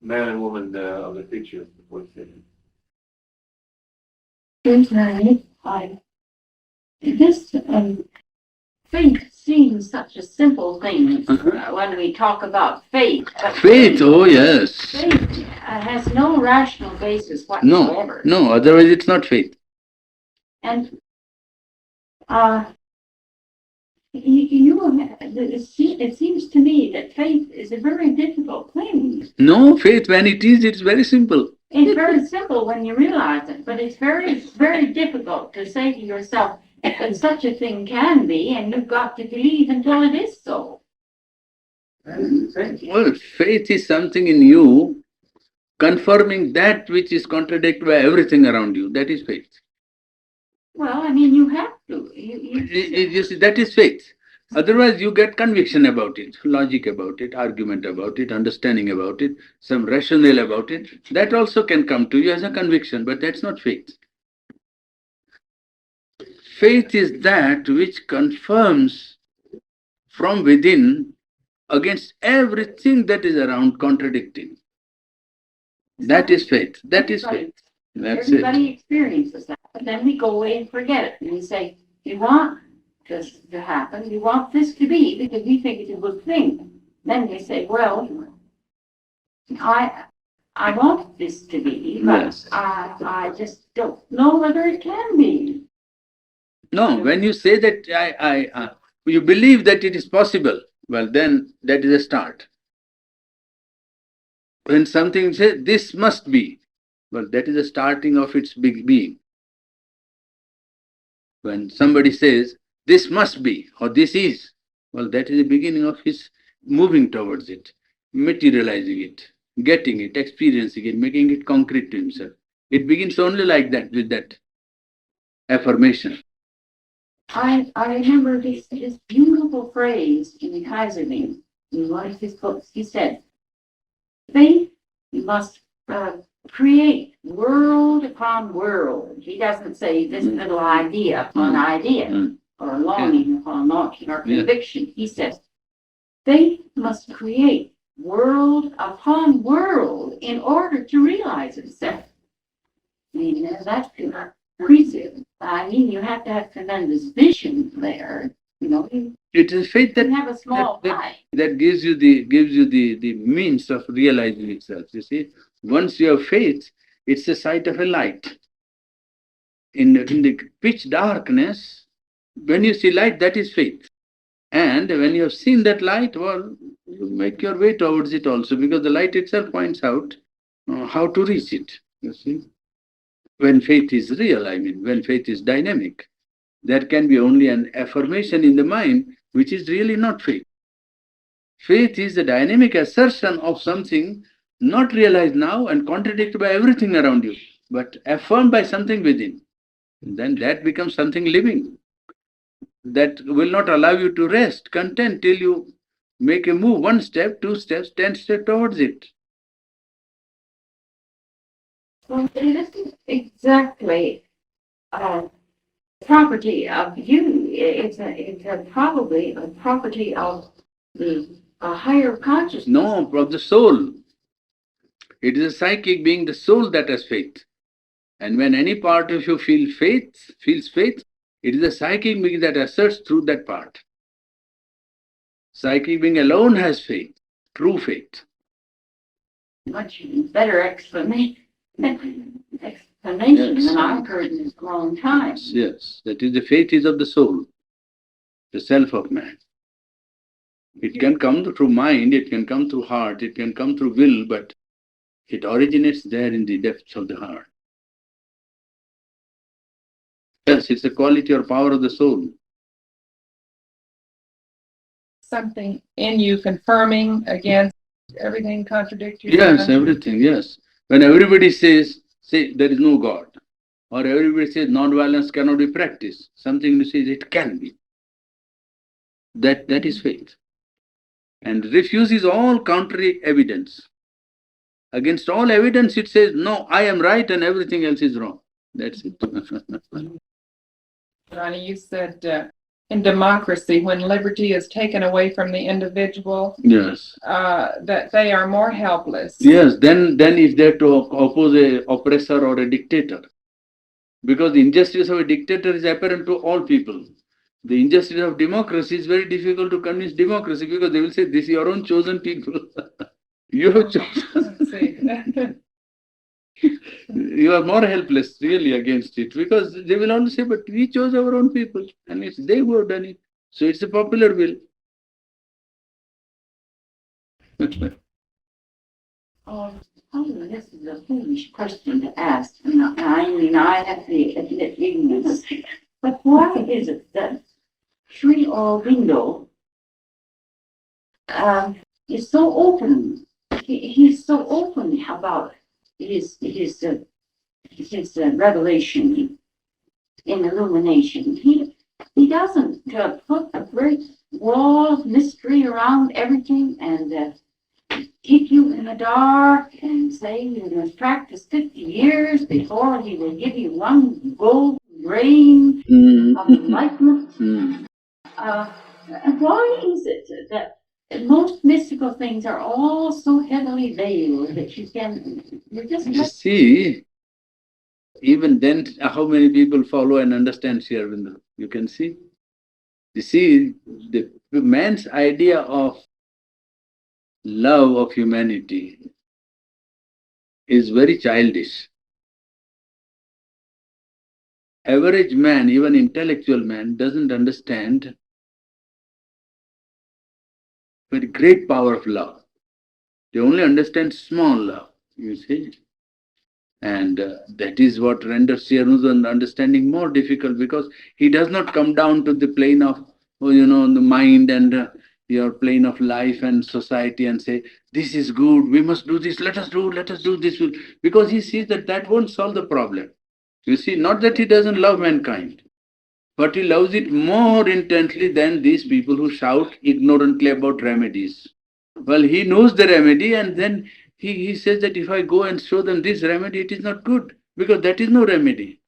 man and woman of the future. This faith seems such a simple thing when we talk about faith. But Faith, oh yes. faith has no rational basis No, whatsoever. no, otherwise it's not faith. And it seems to me that faith is a very difficult thing. No, faith, when it is, it's very simple. It's very simple when you realize it, but it's very, very difficult to say to yourself that such a thing can be, and you've got to believe until it is so. Well, faith is something in you confirming that which is contradicted by everything around you. That is faith. Well, I mean, you have to. You see, that is faith. Otherwise, you get conviction about it, logic about it, argument about it, understanding about it, some rationale about it. That also can come to you as a conviction, but that's not faith. Faith is that which confirms from within against everything that is around contradicting. That is faith. That is faith. That's Everybody it. experiences that, but then we go away and forget it. And we say, you want this to happen, you want this to be, because we think it's a good thing. Then we say, well, I want this to be, but Yes. I just don't know whether it can be. No, when you say that you believe that it is possible, well, then that is a start. When something says this must be, well, that is the starting of its big being. When somebody says this must be or this is, well, that is the beginning of his moving towards it, materializing it, getting it, experiencing it, making it concrete to himself. It begins only like that, with that affirmation. I remember this beautiful phrase in the Kaiserling, in one of his books. He said, faith must create world upon world. He doesn't say this little idea upon idea, or longing upon longing, or conviction. He says, faith must create world upon world in order to realize itself. I mean, that's increasing. I mean, you have to have tremendous vision there. You know, It is faith you that have a small eye. that gives you the means of realizing itself. You see, once you have faith, it's the sight of a light. In the pitch darkness, when you see light, that is faith. And when you have seen that light, well, you make your way towards it also, because the light itself points out how to reach it. You see, when faith is real, I mean, when faith is dynamic, there can be only an affirmation in the mind, which is really not faith. Faith is the dynamic assertion of something not realized now and contradicted by everything around you, but affirmed by something within. Then that becomes something living that will not allow you to rest content till you make a move, 1 step, 2 steps, 10 steps towards it. Well, this is exactly property of you. It's probably a property of the higher consciousness. No, of the soul. It is a psychic being, the soul, that has faith. And when any part of you feels faith, It is the psychic being that asserts through that part. Psychic being alone has faith, true faith. Much better explanation Yes. than I've heard in a long time. Yes, that is the faith is of the soul, the self of man. It can come through mind, it can come through heart, it can come through will, but it originates there in the depths of the heart. Yes, it's a quality or power of the soul. Something in you confirming against everything contradictory. Yes, everything, yes. When everybody says, say, there is no God, or everybody says non-violence cannot be practiced, something says it can be. That is faith. And refuses all contrary evidence. Against all evidence, it says, no, I am right and everything else is wrong. That's it. Ronnie, you said in democracy, when liberty is taken away from the individual, Yes. that they are more helpless. Yes, then if they have to oppose a oppressor or a dictator. Because the injustice of a dictator is apparent to all people. The injustice of democracy is very difficult to convince democracy because they will say, this is your own chosen people. You have chosen. Let's see. You are more helpless really against it because they will only say, but we chose our own people and it's they who have done it. So it's a popular will. Oh, this is a foolish question to ask. I mean, I have to admit ignorance. But why is it that Sri Aurobindo is so open? He's so open about his revelation in illumination. He doesn't put a great wall of mystery around everything and keep you in the dark and say you must practice 50 years before he will give you one golden grain of enlightenment. And why is it that most mystical things are all so heavily veiled that you just You see, even then, how many people follow and understand Sri Aurobindo? You can see. You see, the man's idea of love of humanity is very childish. Average man, even intellectual man, doesn't understand very great power of love. They only understand small love, you see. And that is what renders Sri Aurobindo's understanding more difficult because he does not come down to the plane of, the mind and your plane of life and society and say, this is good, we must do this, let us do this. Because he sees that won't solve the problem. You see, not that he doesn't love mankind, but he loves it more intensely than these people who shout ignorantly about remedies. Well, he knows the remedy and then he says that if I go and show them this remedy, it is not good because that is no remedy.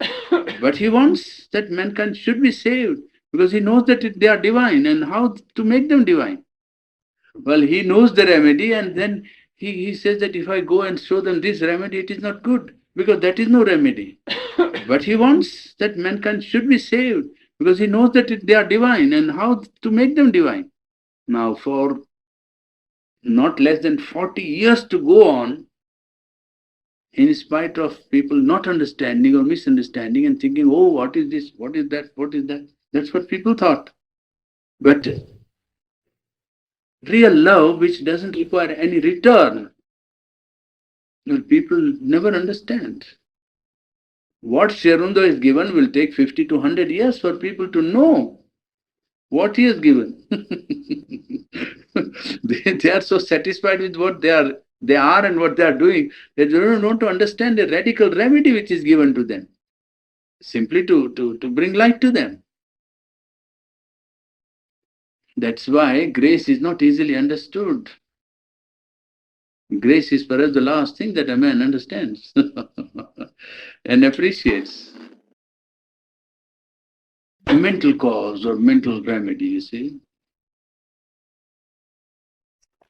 But he wants that mankind should be saved because he knows that they are divine and how to make them divine. Well, he knows the remedy and then he says that if I go and show them this remedy, it is not good because that is no remedy. But he wants that mankind should be saved because he knows that they are divine and how to make them divine. Now, for not less than 40 years to go on, in spite of people not understanding or misunderstanding and thinking, oh, what is this, what is that, what is that? That's what people thought. But real love, which doesn't require any return, people never understand. What Sri Aurobindo is given will take 50 to 100 years for people to know what he has given. They are so satisfied with what they are and what they are doing, they don't want to understand the radical remedy which is given to them, simply to bring light to them. That's why grace is not easily understood. Grace is perhaps the last thing that a man understands and appreciates. A mental cause or mental remedy, you see.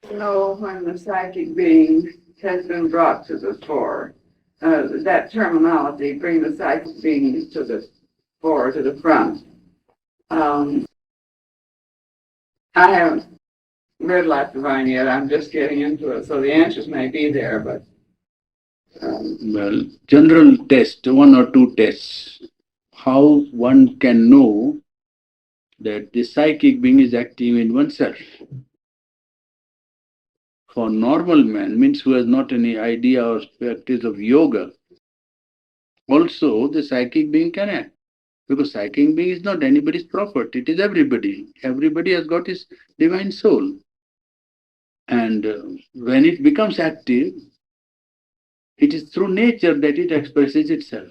When the psychic being has been brought to the fore, that terminology, bring the psychic being to the fore, to the front, Um, I haven't read Life Divine yet. I'm just getting into it, so the answers may be there, but Well, general test, one or two tests. How one can know that the psychic being is active in oneself. For normal man, means who has not any idea or practice of yoga, also the psychic being can act. Because psychic being is not anybody's property, it is everybody. Everybody has got his divine soul. And when it becomes active, it is through nature that it expresses itself.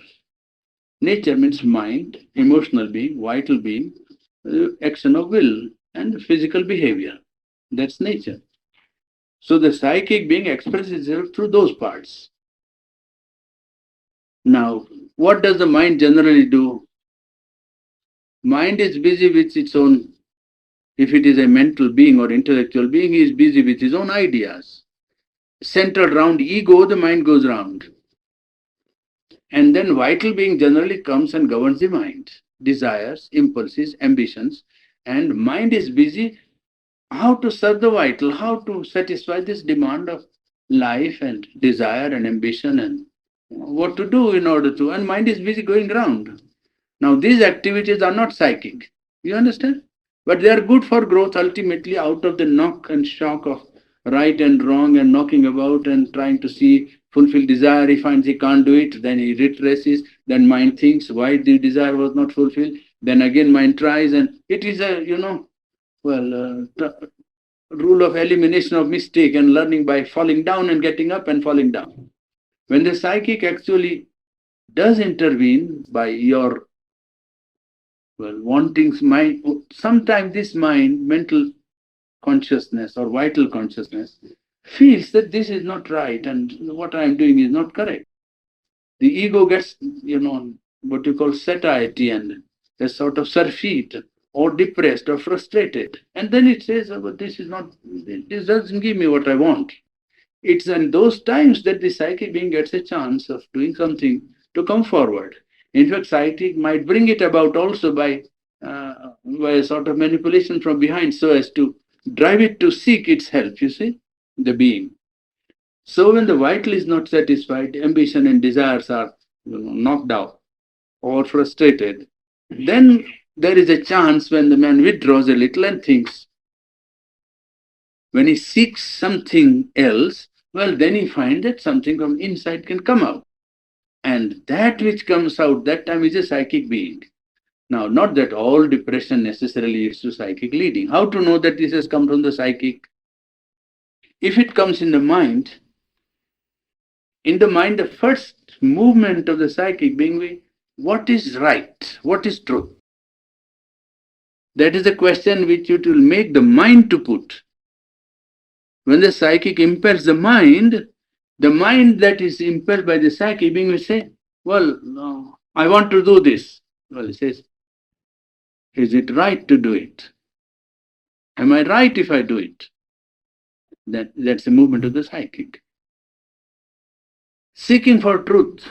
Nature means mind, emotional being, vital being, action of will, and physical behavior. That's nature. So the psychic being expresses itself through those parts. Now, what does the mind generally do? Mind is busy with its own, if it is a mental being or intellectual being, he is busy with his own ideas. Centered round ego, the mind goes round. And then vital being generally comes and governs the mind. Desires, impulses, ambitions. And mind is busy how to serve the vital, how to satisfy this demand of life and desire and ambition and what to do in order to. And mind is busy going round. Now, these activities are not psychic. You understand? But they are good for growth ultimately out of the knock and shock of right and wrong and knocking about and trying to see, fulfill desire. He finds he can't do it, then he retraces, then mind thinks why the desire was not fulfilled. Then again mind tries, and it is a, rule of elimination of mistake and learning by falling down and getting up and falling down. When the psychic actually does intervene by your wantings mind, sometimes this mind, mental consciousness or vital consciousness, feels that this is not right and what I am doing is not correct. The ego gets, what you call satiety and a sort of surfeit or depressed or frustrated. And then it says, oh, but this doesn't give me what I want. It's in those times that the psychic being gets a chance of doing something to come forward. In fact, psychic might bring it about also by a sort of manipulation from behind so as to drive it to seek its help, you see, the being. So when the vital is not satisfied, ambition and desires are knocked out or frustrated, then there is a chance when the man withdraws a little and thinks. When he seeks something else, well, then he finds that something from inside can come out. And that which comes out that time is a psychic being. Now, not that all depression necessarily leads to psychic leading. How to know that this has come from the psychic? If it comes in the mind, the first movement of the psychic being, what is right? What is truth? That is a question which it will make the mind to put. When the psychic impels the mind that is impelled by the psychic being will say, well, no, I want to do this. Well, it says, is it right to do it? Am I right if I do it? That's a movement of the psychic. Seeking for truth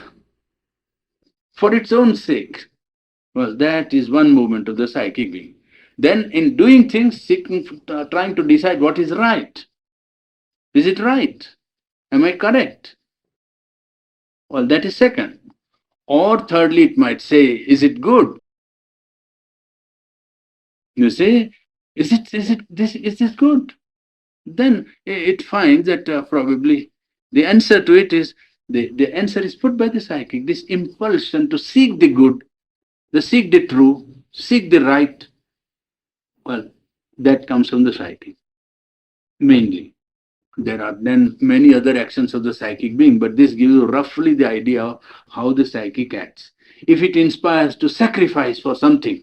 for its own sake. Well, that is one movement of the psychic being. Then in doing things, seeking, trying to decide what is right. Is it right? Am I correct? Well, that is second. Or thirdly, it might say, is it good? You say, is this good? Then it finds that probably the answer to it is, the answer is put by the psychic. This impulsion to seek the good, to seek the true, seek the right, well, that comes from the psychic, mainly. There are then many other actions of the psychic being, but this gives you roughly the idea of how the psychic acts. If it inspires to sacrifice for something,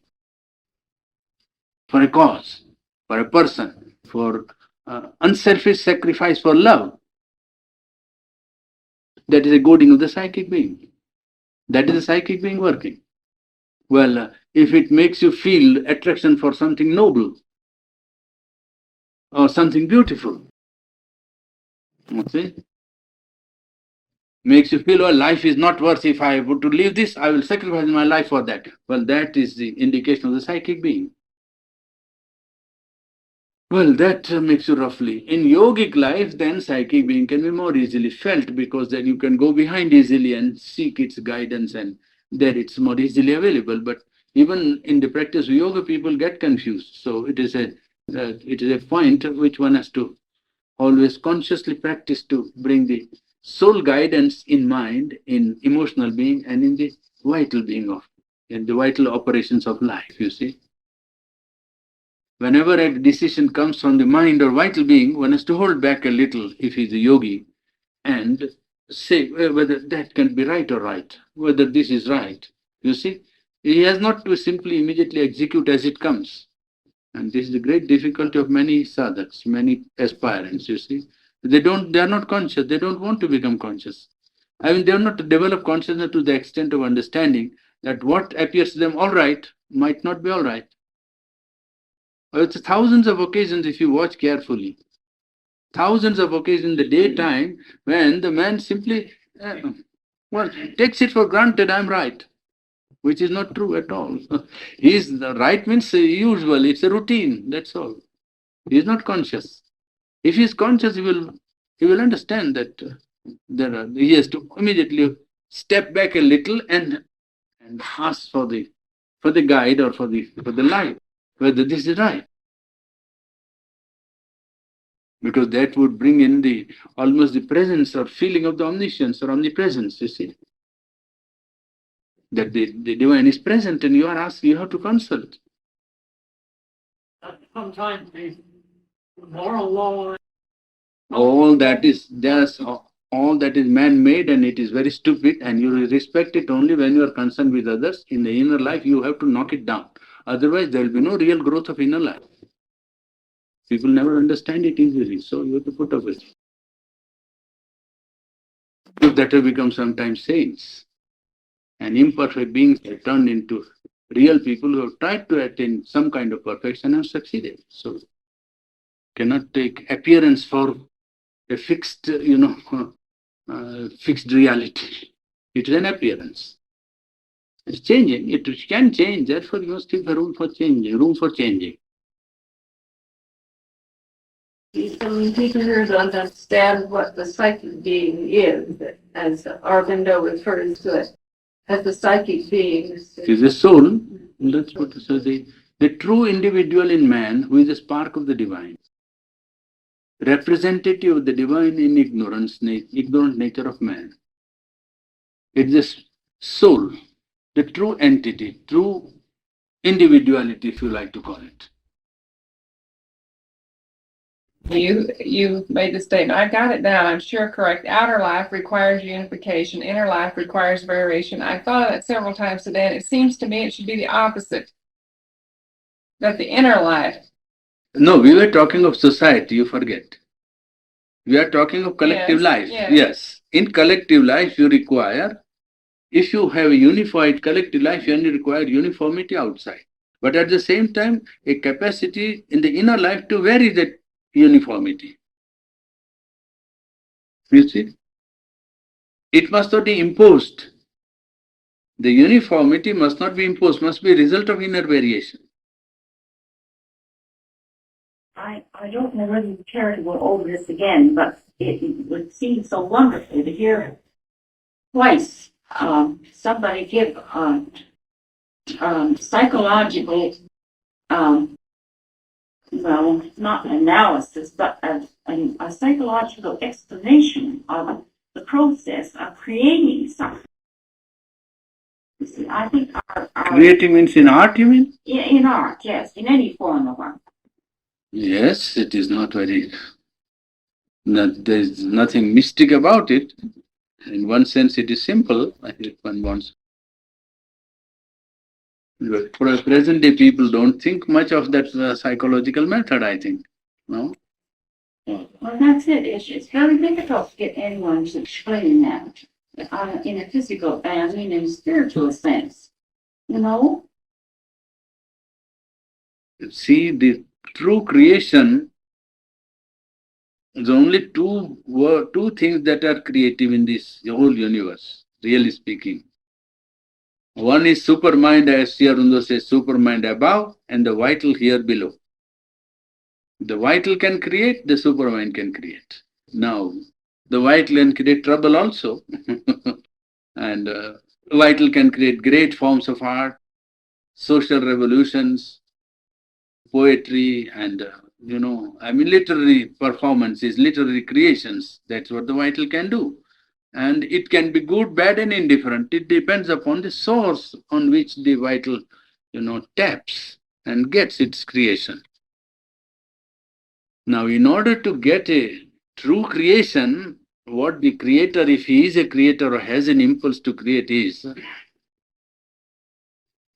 for a cause, for a person, for unselfish sacrifice for love, that is a goading of the psychic being. That is the psychic being working. Well, if it makes you feel attraction for something noble or something beautiful, okay, makes you feel, well, life is not worth. If I were to leave this, I will sacrifice my life for that. Well, that is the indication of the psychic being. Well, that makes you roughly. In yogic life, then psychic being can be more easily felt because then you can go behind easily and seek its guidance, and there it's more easily available. But even in the practice of yoga, people get confused. So it is a point which one has to always consciously practice to bring the soul guidance in mind, in emotional being, and in the vital being of, in the vital operations of life. You see. Whenever a decision comes from the mind or vital being, one has to hold back a little if he's a yogi and say whether that can be right or right, whether this is right. You see, he has not to simply immediately execute as it comes. And this is the great difficulty of many sadhaks, many aspirants, you see. They are not conscious, they don't want to become conscious. I mean, they are not to develop consciousness to the extent of understanding that what appears to them all right might not be all right. It's thousands of occasions if you watch carefully. Thousands of occasions in the daytime when the man simply, well, takes it for granted, I'm right, which is not true at all. He's the right means usual, it's a routine, that's all. He's not conscious. If he's conscious, he will understand that he has to immediately step back a little and ask for the guide or for the light, whether this is right. Because that would bring in the almost the presence or feeling of the omniscience or omnipresence, you see. That the divine is present and you are asked, you have to consult. Sometimes the moral law. All that is all that is man-made and it is very stupid, and you respect it only when you are concerned with others. In the inner life, you have to knock it down. Otherwise, there will be no real growth of inner life. People never understand it easily, so you have to put up with it. That will become sometimes saints. And imperfect beings are turned into real people who have tried to attain some kind of perfection and have succeeded. So, cannot take appearance for a fixed, fixed reality. It is an appearance. It's changing. It can change. Therefore, you must give a room for changing. Room for changing. Some people here don't understand what the psychic being is, as Aurobindo refers to it, as the psychic being. It is a soul. That's what so the true individual in man who is a spark of the divine, representative of the divine in ignorant nature of man. It's the soul, the true entity, true individuality, if you like to call it. You made the statement. I got it down. I'm sure correct. Outer life requires unification. Inner life requires variation. I thought of that several times today, and it seems to me it should be the opposite. That the inner life. No, we were talking of society, you forget. We are talking of collective life. Yes. In collective life, you require, if you have a unified collective life, you only require uniformity outside. But at the same time, a capacity in the inner life to vary that uniformity. You see? It must not be imposed. The uniformity must not be imposed, must be a result of inner variation. I don't know whether you care to go over this again, but it would seem so wonderful to hear twice somebody give psychological, well, not an analysis, but a psychological explanation of the process of creating something. You see, I think our Creating means in art, you mean? in art, yes, in any form of art. Yes, it is not very. There is nothing mystic about it. In one sense, it is simple. If one wants. But for present day, people don't think much of that psychological method, I think. No? Well, that's it. It's very difficult to get anyone to explain that in a physical, I mean, in a spiritual sense. You know? See, the true creation There's only two things that are creative in this whole universe, really speaking. One is supermind, as Sri Aurobindo says, supermind above and the vital here below. The vital can create, the supermind can create. Now, the vital can create trouble also. And vital can create great forms of art, social revolutions, poetry, and literary performances, literary creations. That's what the vital can do. And it can be good, bad, and indifferent. It depends upon the source on which the vital, taps and gets its creation. Now, in order to get a true creation, what the creator, if he is a creator or has an impulse to create, is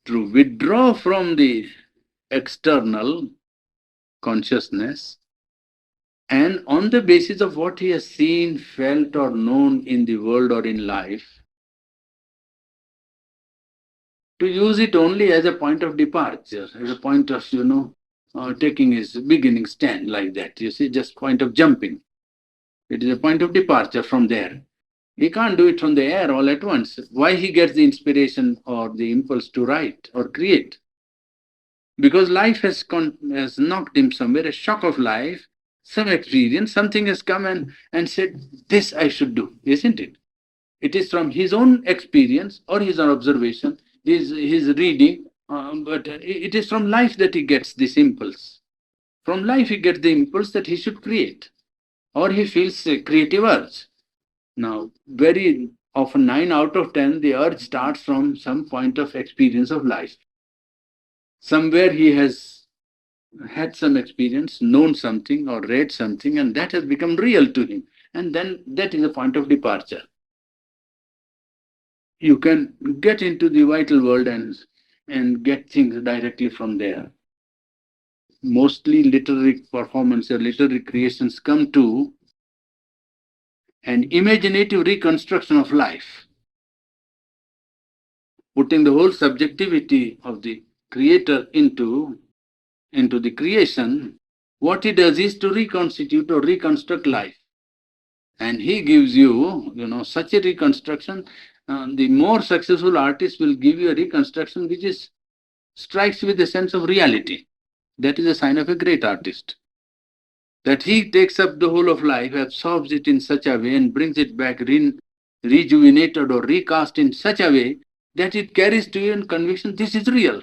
to withdraw from the external consciousness and on the basis of what he has seen, felt, or known in the world or in life, to use it only as a point of departure, as a point of, taking his beginning stand like that. You see, just point of jumping. It is a point of departure from there. He can't do it from the air all at once. Why he gets the inspiration or the impulse to write or create? Because life has knocked him somewhere, a shock of life, some experience, something has come and said, this I should do, isn't it? It is from his own experience or his own observation, his reading, but it is from life that he gets this impulse. From life he gets the impulse that he should create, or he feels a creative urge. Now, very often 9 out of 10, the urge starts from some point of experience of life. Somewhere he has had some experience, known something or read something, and that has become real to him. And then that is a point of departure. You can get into the vital world and get things directly from there. Mostly literary performance or literary creations come to an imaginative reconstruction of life, putting the whole subjectivity of the creator into the creation. What he does is to reconstitute or reconstruct life. And he gives you, such a reconstruction. The more successful artist will give you a reconstruction which strikes with a sense of reality. That is a sign of a great artist. That he takes up the whole of life, absorbs it in such a way, and brings it back rejuvenated or recast in such a way that it carries to you in conviction this is real.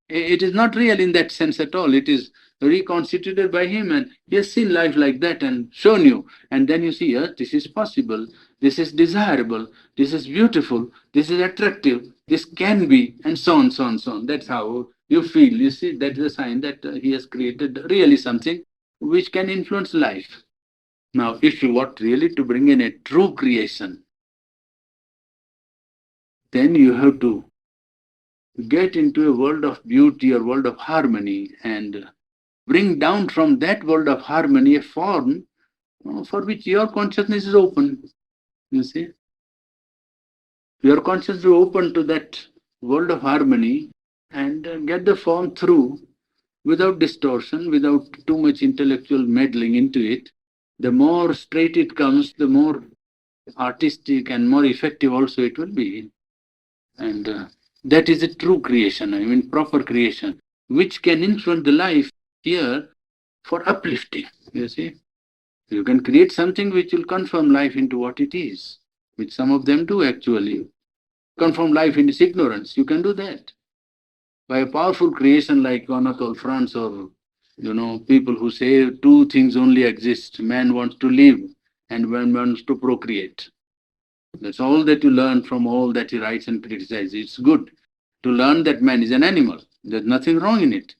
It is not real in that sense at all. It is reconstituted by him, and he has seen life like that and shown you. And then you see, yes, this is possible, this is desirable, this is beautiful, this is attractive, this can be, and so on, so on, so on. That's how you feel. You see, that is a sign that he has created really something which can influence life. Now, if you want really to bring in a true creation, then you have to get into a world of beauty or world of harmony and bring down from that world of harmony a form for which your consciousness is open. You see, your consciousness is open to that world of harmony and get the form through without distortion, without too much intellectual meddling into it. The more straight it comes, the more artistic and more effective also it will be. And that is a true creation, proper creation, which can influence the life here for uplifting. You see, you can create something which will confirm life into what it is, which some of them do actually. Confirm life into ignorance. You can do that by a powerful creation like Anatole France, or people who say two things only exist: man wants to live and man wants to procreate. That's all that you learn from all that he writes and criticizes. It's good to learn that man is an animal. There's nothing wrong in it.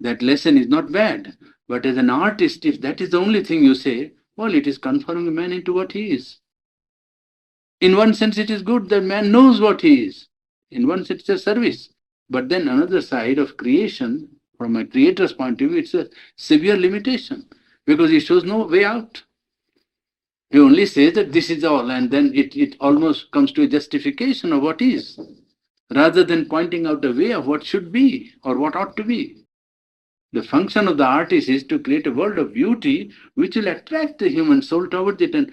That lesson is not bad. But as an artist, if that is the only thing you say, well, it is confirming man into what he is. In one sense, it is good that man knows what he is. In one sense, it's a service. But then another side of creation, from a creator's point of view, it's a severe limitation because he shows no way out. He only says that this is all, and then it almost comes to a justification of what is, rather than pointing out a way of what should be or what ought to be. The function of the artist is to create a world of beauty which will attract the human soul towards it and,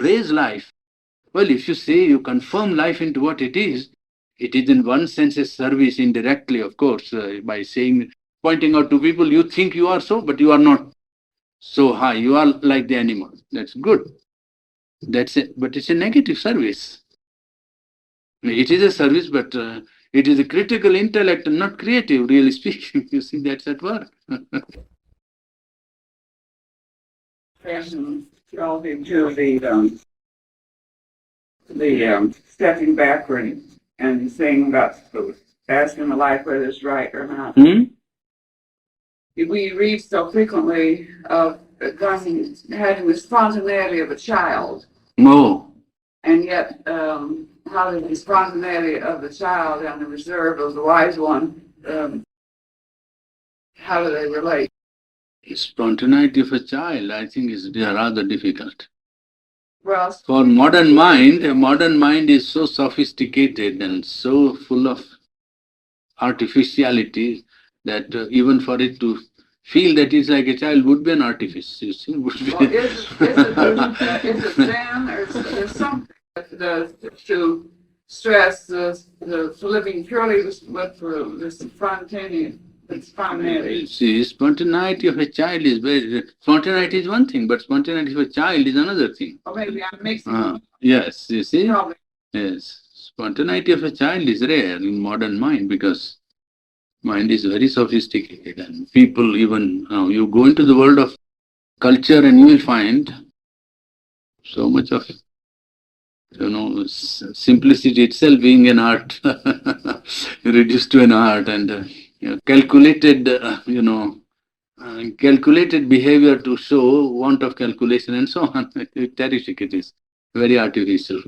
raise life. Well, if you say you confirm life into what it is in one sense a service indirectly, of course, by saying, pointing out to people, you think you are so, but you are not so high. You are like the animal. That's good. That's it. But it's a negative service. It is a service, but it is a critical intellect and not creative, really speaking. You see, that's at work. Fashion relative to the stepping backward and saying about asking the life whether it's right or not. We read so frequently of having the spontaneity of a child, No. and yet how the spontaneity of the child and the reserve of the wise one, how do they relate? Spontaneity of a child, I think, is rather difficult. Well, For modern mind, a modern mind is so sophisticated and so full of artificiality that even for it to feel that it's like a child would be an artifice. You see, would be. well, is it Zen or is there something to stress the living purely with the spontaneity? See, spontaneity of a child is spontaneity is one thing, but spontaneity of a child is another thing. Or maybe I'm mixing. Yes, you see? Probably. Yes. Spontaneity of a child is rare in modern mind because mind is very sophisticated and people even, you go into the world of culture and you will find so much of, simplicity itself being an art, reduced to an art and calculated, calculated behavior to show want of calculation and so on. Terrific it is. Very artificial.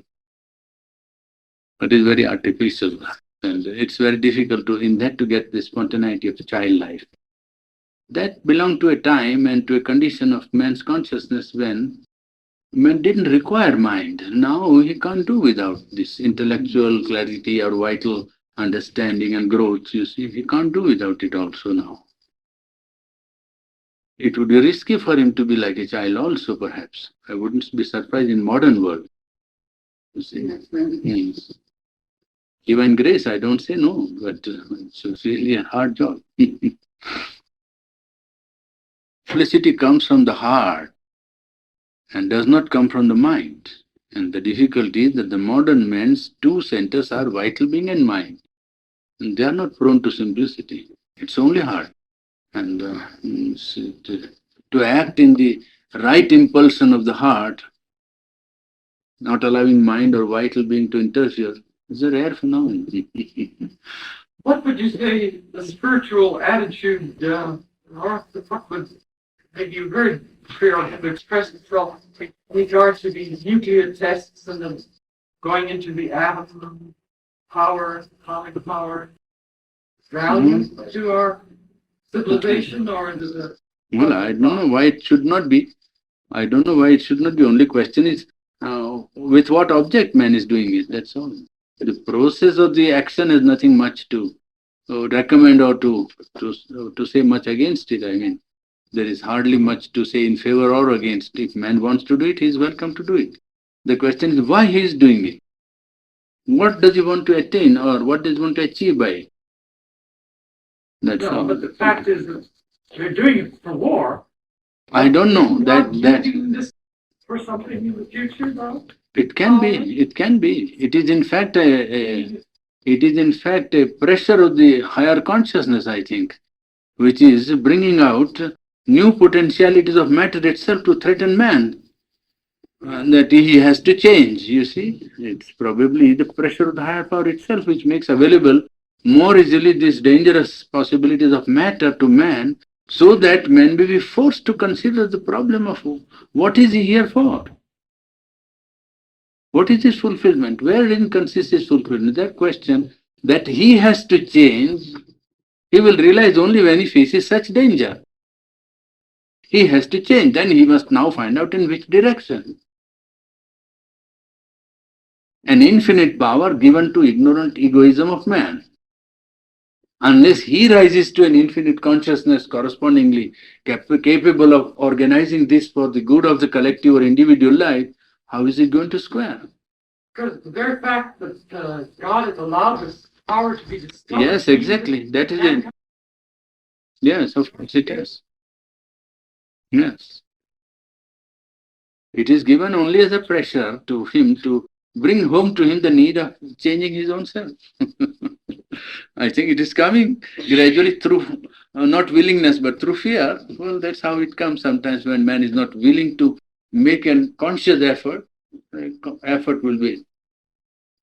It is very artificial. And it's very difficult to get the spontaneity of child life. That belonged to a time and to a condition of man's consciousness when man didn't require mind. Now he can't do without this intellectual clarity or vital understanding and growth. You see, he can't do without it also now. It would be risky for him to be like a child also, perhaps. I wouldn't be surprised in modern world. You see. Yes. Divine grace, I don't say no, but it's really a hard job. Felicity comes from the heart and does not come from the mind. And the difficulty is that the modern man's two centers are vital being and mind. And they are not prone to simplicity. It's only heart. And to act in the right impulsion of the heart, not allowing mind or vital being to interfere, is a rare phenomenon. What would you say the spiritual attitude, or what would maybe you heard Pharaoh have expressed itself in regards to these nuclear tests and the going into the atom power, atomic power, value to our civilization or into the... Well, I don't know why it should not be. I don't know why it should not be. Only question is with what object man is doing it. That's all. The process of the action is nothing much to recommend or to say much against it. I mean, there is hardly much to say in favor or against. If man wants to do it, he is welcome to do it. The question is why he is doing it. What does he want to attain or what does he want to achieve by it? That's all. But the fact is that they're doing it for war. I don't know that Using this for something in the future, though. It can be. It can be. It is in fact a pressure of the higher consciousness, I think, which is bringing out new potentialities of matter itself to threaten man. That he has to change. You see, it's probably the pressure of the higher power itself which makes available more easily these dangerous possibilities of matter to man, so that man may be forced to consider the problem of what is he here for. What is his fulfillment? Wherein consists his fulfillment? That question that he has to change, he will realize only when he faces such danger. He has to change. Then he must now find out in which direction. An infinite power given to ignorant egoism of man. Unless he rises to an infinite consciousness correspondingly capable of organizing this for the good of the collective or individual life, how is it going to square? Because the very fact that God has allowed this power to be discovered. Yes, exactly. That is it. Yes, of course it is. Yes. It is given only as a pressure to him to bring home to him the need of changing his own self. I think it is coming gradually through not willingness but through fear. Well, that's how it comes sometimes when man is not willing to make a conscious effort. Effort will be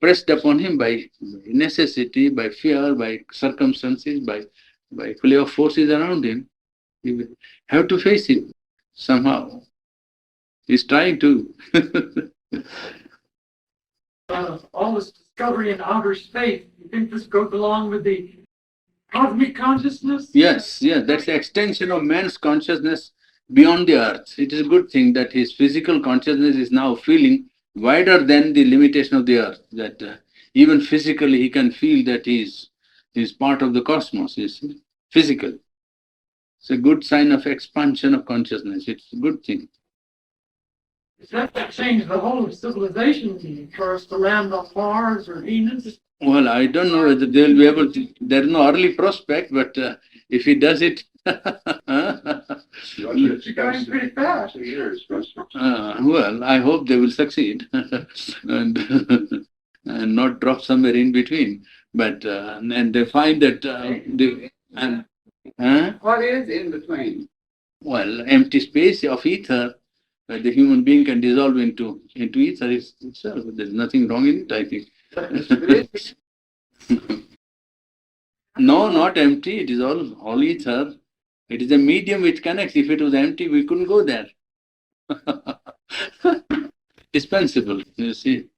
pressed upon him by necessity, by fear, by circumstances, by play of forces around him. He will have to face it somehow. He's trying to. All this discovery in outer space, you think this goes along with the cosmic consciousness? Yes, yes, that's the extension of man's consciousness beyond the earth. It is a good thing that his physical consciousness is now feeling wider than the limitation of the earth, that even physically he can feel that he's part of the cosmos, is physical. It's a good sign of expansion of consciousness. It's a good thing. Does that change the whole of civilization for us to land on Mars or Venus? Well, I don't know whether they'll be able to. There's no early prospect, but if he does it, It's going pretty fast. well, I hope they will succeed and and not drop somewhere in between. But and they find that the and What is in between? well, empty space of ether, where the human being can dissolve into ether itself. There's nothing wrong in it, I think. No, not empty. It is all ether. It is a medium which connects. If it was empty, we couldn't go there. Dispensable, you see.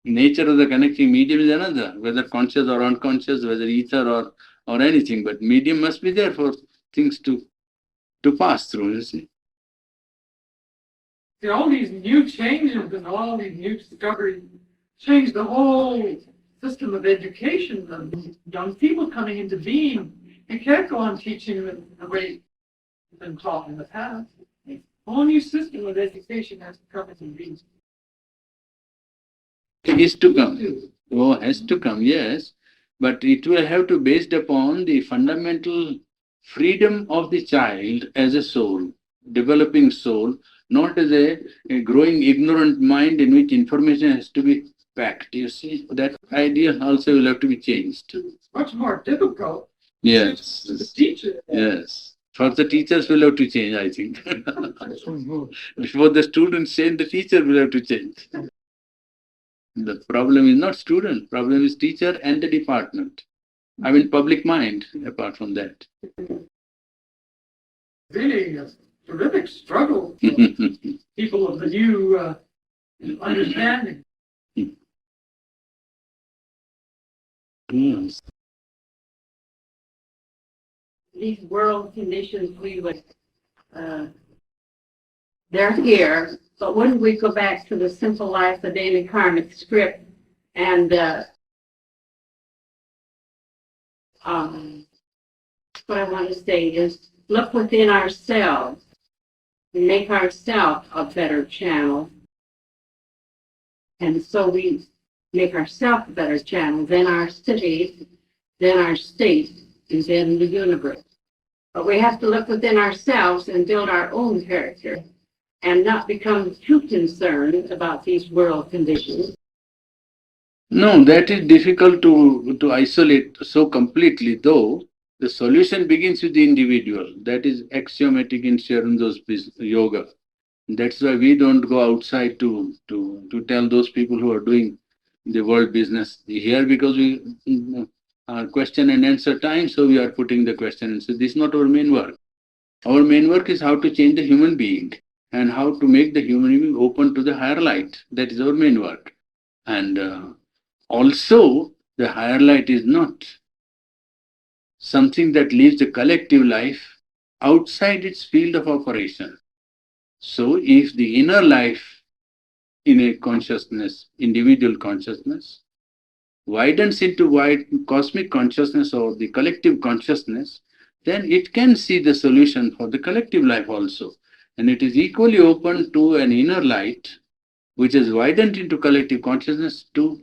Nature of the connecting medium is another, whether conscious or unconscious, whether ether or anything. But medium must be there for things to pass through, you see. See, all these new changes and all these new discoveries change the whole system of education of young people coming into being. You can't go on teaching them the way it's been taught in the past. A whole new system of education has to come into being. It is to come. Oh, has to come, yes. But it will have to be based upon the fundamental freedom of the child as a soul, developing soul, not as a growing ignorant mind in which information has to be packed. You see, that idea also will have to be changed. It's much more difficult Yes. to the teacher. Yes. First, the teachers will have to change, I think. Before the students change, the teacher will have to change. The problem is not student, problem is teacher and the department. I mean, public mind, apart from that. Really a terrific struggle for people of the new understanding. Yes. These world conditions we would, they're here, but wouldn't we go back to the simple life, the daily karmic script, and what I want to say is look within ourselves and make ourselves a better channel. And so we make ourselves a better channel, then our city, then our state, and then the universe. But we have to look within ourselves and build our own character and not become too concerned about these world conditions. No, that is difficult to isolate so completely, though the solution begins with the individual. That is axiomatic in Sharonzo's yoga. That's why we don't go outside to tell those people who are doing the world business here, because we are question and answer time, so we are putting the question and answer. This is not our main work. Our main work is how to change the human being and how to make the human being open to the higher light. That is our main work. And also, the higher light is not something that leaves the collective life outside its field of operation. So, if the inner life in a consciousness, individual consciousness, widens into wide cosmic consciousness or the collective consciousness, then it can see the solution for the collective life also. And it is equally open to an inner light, which is widened into collective consciousness to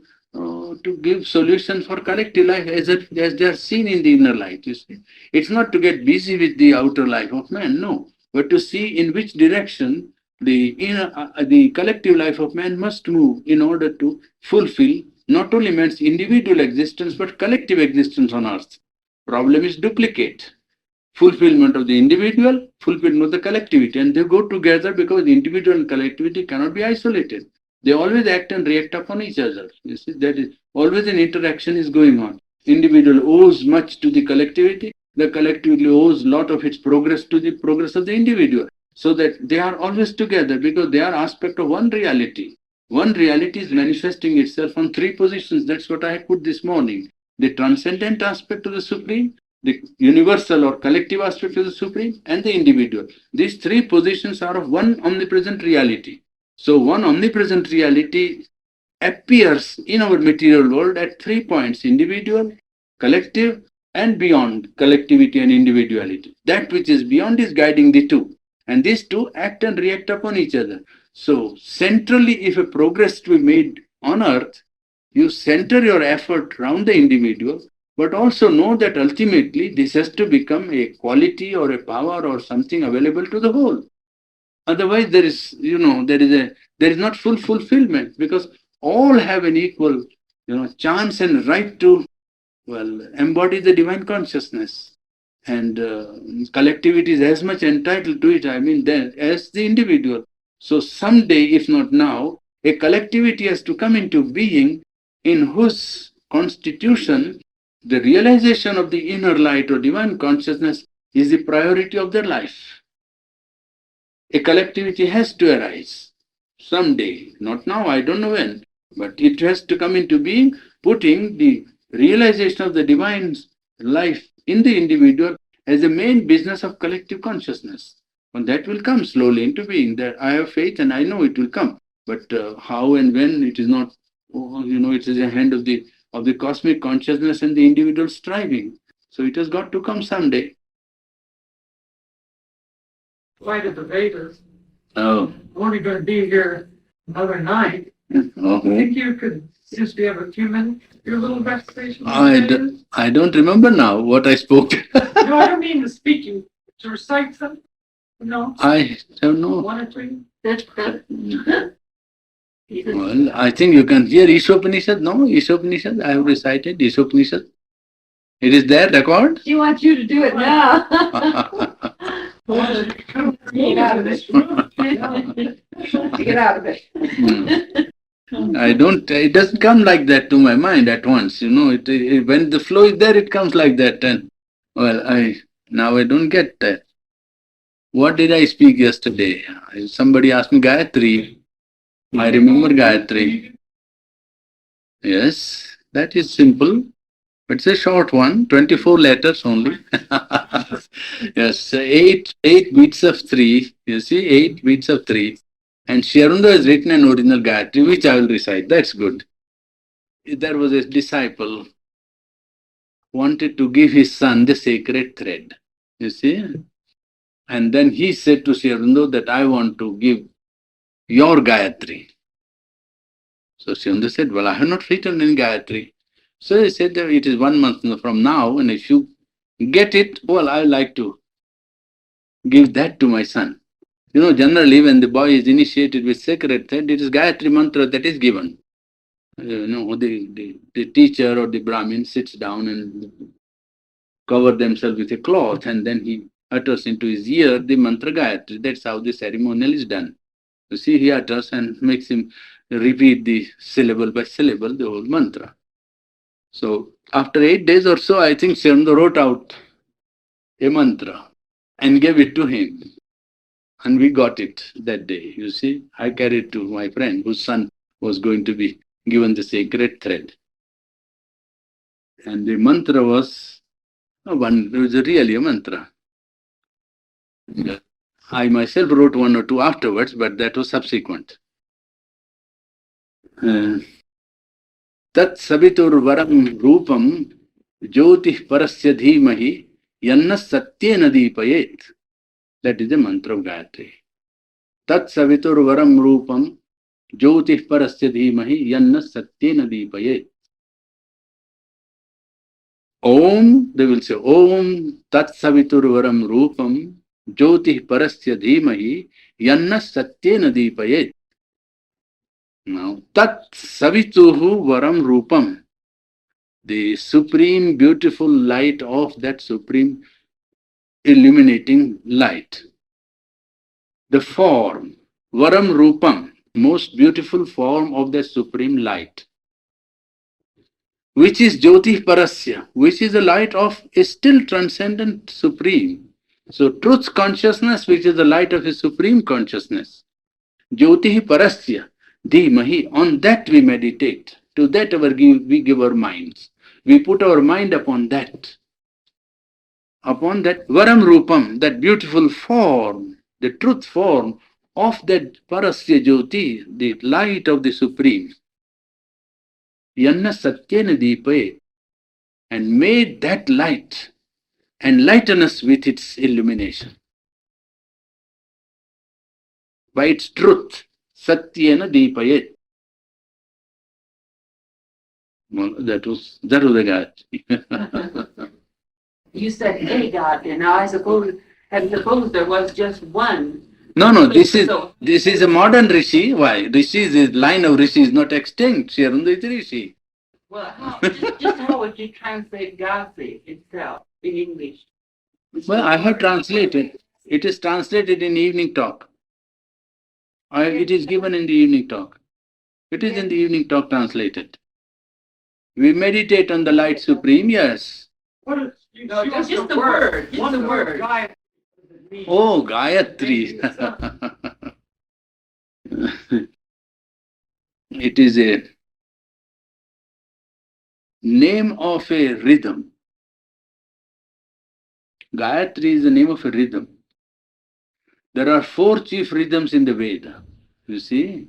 give solutions for collective life as they are seen in the inner light. You see, it's not to get busy with the outer life of man, no, but to see in which direction the collective life of man must move in order to fulfill not only man's individual existence but collective existence on earth. Problem is duplicate fulfillment of the individual, fulfillment of the collectivity, and they go together because the individual and collectivity cannot be isolated. They always act and react upon each other. You see, that is always an interaction is going on. Individual owes much to the collectivity. The collectivity owes a lot of its progress to the progress of the individual. So that they are always together because they are aspect of one reality. One reality is manifesting itself on three positions. That's what I put this morning. The transcendent aspect of the Supreme, the universal or collective aspect of the Supreme, and the individual. These three positions are of one omnipresent reality. So, one omnipresent reality appears in our material world at 3 points: individual, collective, and beyond collectivity and individuality. That which is beyond is guiding the two, and these two act and react upon each other. So, centrally, if a progress to be made on earth, you center your effort around the individual, but also know that ultimately this has to become a quality or a power or something available to the whole. Otherwise, there is not full fulfillment because all have an equal, chance and right to, embody the divine consciousness. And collectivity is as much entitled to it, then as the individual. So someday, if not now, a collectivity has to come into being in whose constitution the realization of the inner light or divine consciousness is the priority of their life. A collectivity has to arise someday, not now, I don't know when, but it has to come into being, putting the realization of the divine life in the individual as the main business of collective consciousness. And that will come slowly into being. That I have faith and I know it will come. But how and when, it is not, it is a hand of the cosmic consciousness and the individual striving. So it has got to come someday. Flight of the Vedas. Oh, I'm only going to be here another night. okay. Think you could just have a few minutes, your little recitation? I don't remember now what I spoke. No, I don't mean to speak you, to recite some. No, I don't know. one or two. Well, I think you can hear Ishopanishad. No, Ishopanishad. I have recited Ishopanishad. It is there, record. She wants you to do it now. Get out of this room. Get out of it. I don't. It doesn't come like that to my mind at once. When the flow is there, it comes like that. And now I don't get that. What did I speak yesterday? Somebody asked me Gayatri. I remember Gayatri. Yes, that is simple. It's a short one, 24 letters only. Yes, eight beats of three. You see, 8 beats of three. And Sharundo has written an original Gayatri, which I will recite. That's good. There was a disciple wanted to give his son the sacred thread. You see? And then he said to Sharundo that I want to give your Gayatri. So Sharundo said, well, I have not written any Gayatri. So he said that it is 1 month from now, and if you get it, well, I like to give that to my son. Generally, when the boy is initiated with sacred thread, it is Gayatri mantra that is given. The teacher or the Brahmin sits down and cover themselves with a cloth, and then he utters into his ear the mantra Gayatri. That's how the ceremonial is done. You see, he utters and makes him repeat the syllable by syllable, the whole mantra. So after 8 days or so, I think Sharundo wrote out a mantra and gave it to him. And we got it that day. You see, I carried to my friend whose son was going to be given the sacred thread. And the mantra was it was really a mantra. I myself wrote 1 or 2 afterwards, but that was subsequent. tat savitur varam rupam jyotih parasya dhimahi yanna satyena deepayet. That is the mantra of Gayatri. Tat savitur varam rupam jyotih parasya dhimahi yanna satyena deepayet. Om, they will say, Om tat savitur varam rupam jyotih parasya dhimahi yanna satyena deepayet. Now, tat savituhu varam rupam, the supreme beautiful light of that supreme illuminating light. The form, varam rupam, most beautiful form of the supreme light, which is Jyoti Parasya, which is the light of a still transcendent supreme. So, truth consciousness, which is the light of a supreme consciousness. Jyoti Parasya, Dhimahi, on that we meditate. To that we give our minds. We put our mind upon that. Upon that Varam Rupam, that beautiful form, the truth form of that Parasya Jyoti, the light of the Supreme. Yanna Satyena Deepaye, and made that light enlighten us with its illumination. By its truth, Satyena Deepayet. Well, that was the Gayatri. You said a God, and now I suppose there was just one. No, this is a modern Rishi. Why? The line of Rishi is not extinct. Shiranda is Rishi. Well, just how would you translate Godfrey itself in English? Well, I have translated. It is translated in evening talk. It is given in the evening talk. It is in the evening talk translated. We meditate on the light supreme, yes. No, just the word. Just the word. Oh, Gayatri. It is a name of a rhythm. Gayatri is the name of a rhythm. There are 4 chief rhythms in the Veda. You see?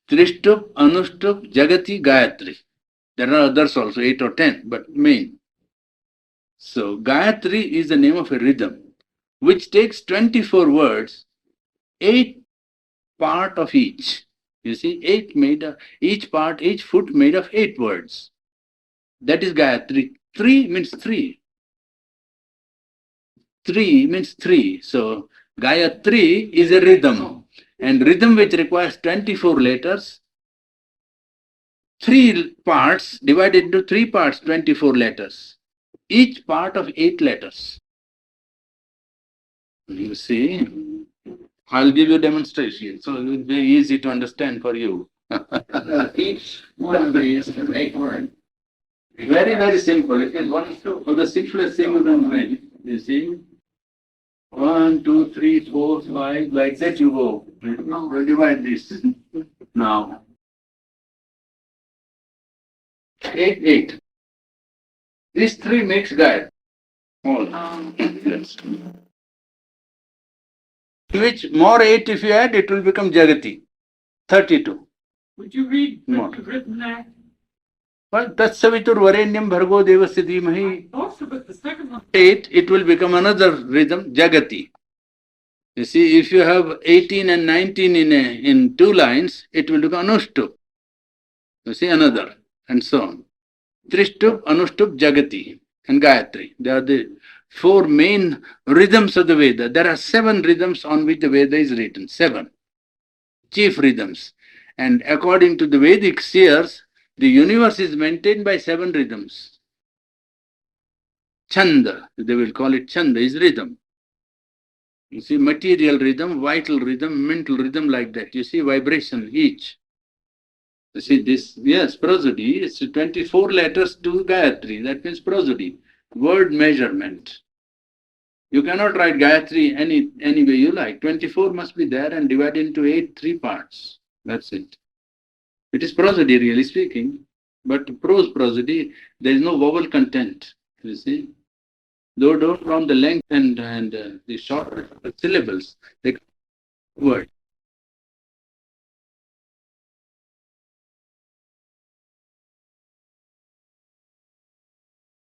Trishtup, Anushtup, Jagati, Gayatri. There are others also, 8 or 10, but main. So, Gayatri is the name of a rhythm which takes 24 words, 8 part of each. You see, 8 made of each part, each foot made of 8 words. That is Gayatri. 3 means 3. 3 means 3. So, Gayatri is a rhythm. And rhythm which requires 24 letters, 3 parts divided into 3 parts, 24 letters. Each part of 8 letters. You see, I'll give you a demonstration. So it will be easy to understand for you. Each one of these is 8 words. Very, very simple. It is one of the simplest thing you can do. You see? 1, 2, 3, 4, 5, like that you go. We'll divide this. Now, 8, 8. These 3 makes Gayatri. All. Yes. Which more 8 if you add, it will become Jagati. 32. Would you read More. what you've written there? Well, Tatsavitur Varenyam Bhargo Devasya Dhimahi. Also, but the second one. 8, it will become another rhythm, Jagati. You see, if you have 18 and 19 in 2 lines, it will become Anushtup. You see, another, and so on. Trishtup, Anushtup, Jagati, and Gayatri. They are the 4 main rhythms of the Veda. There are 7 rhythms on which the Veda is written. 7 chief rhythms. And according to the Vedic seers, the universe is maintained by 7 rhythms. Chanda, they will call it Chanda, is rhythm. You see, material rhythm, vital rhythm, mental rhythm, like that. You see, vibration each. You see this, yes, prosody, it's 24 letters to Gayatri. That means prosody, word measurement. You cannot write Gayatri any way you like. 24 must be there and divided into 8 3 parts. That's it. It is prosody, really speaking. But prose prosody, there is no vowel content. You see, though from the length and the short syllables, the word.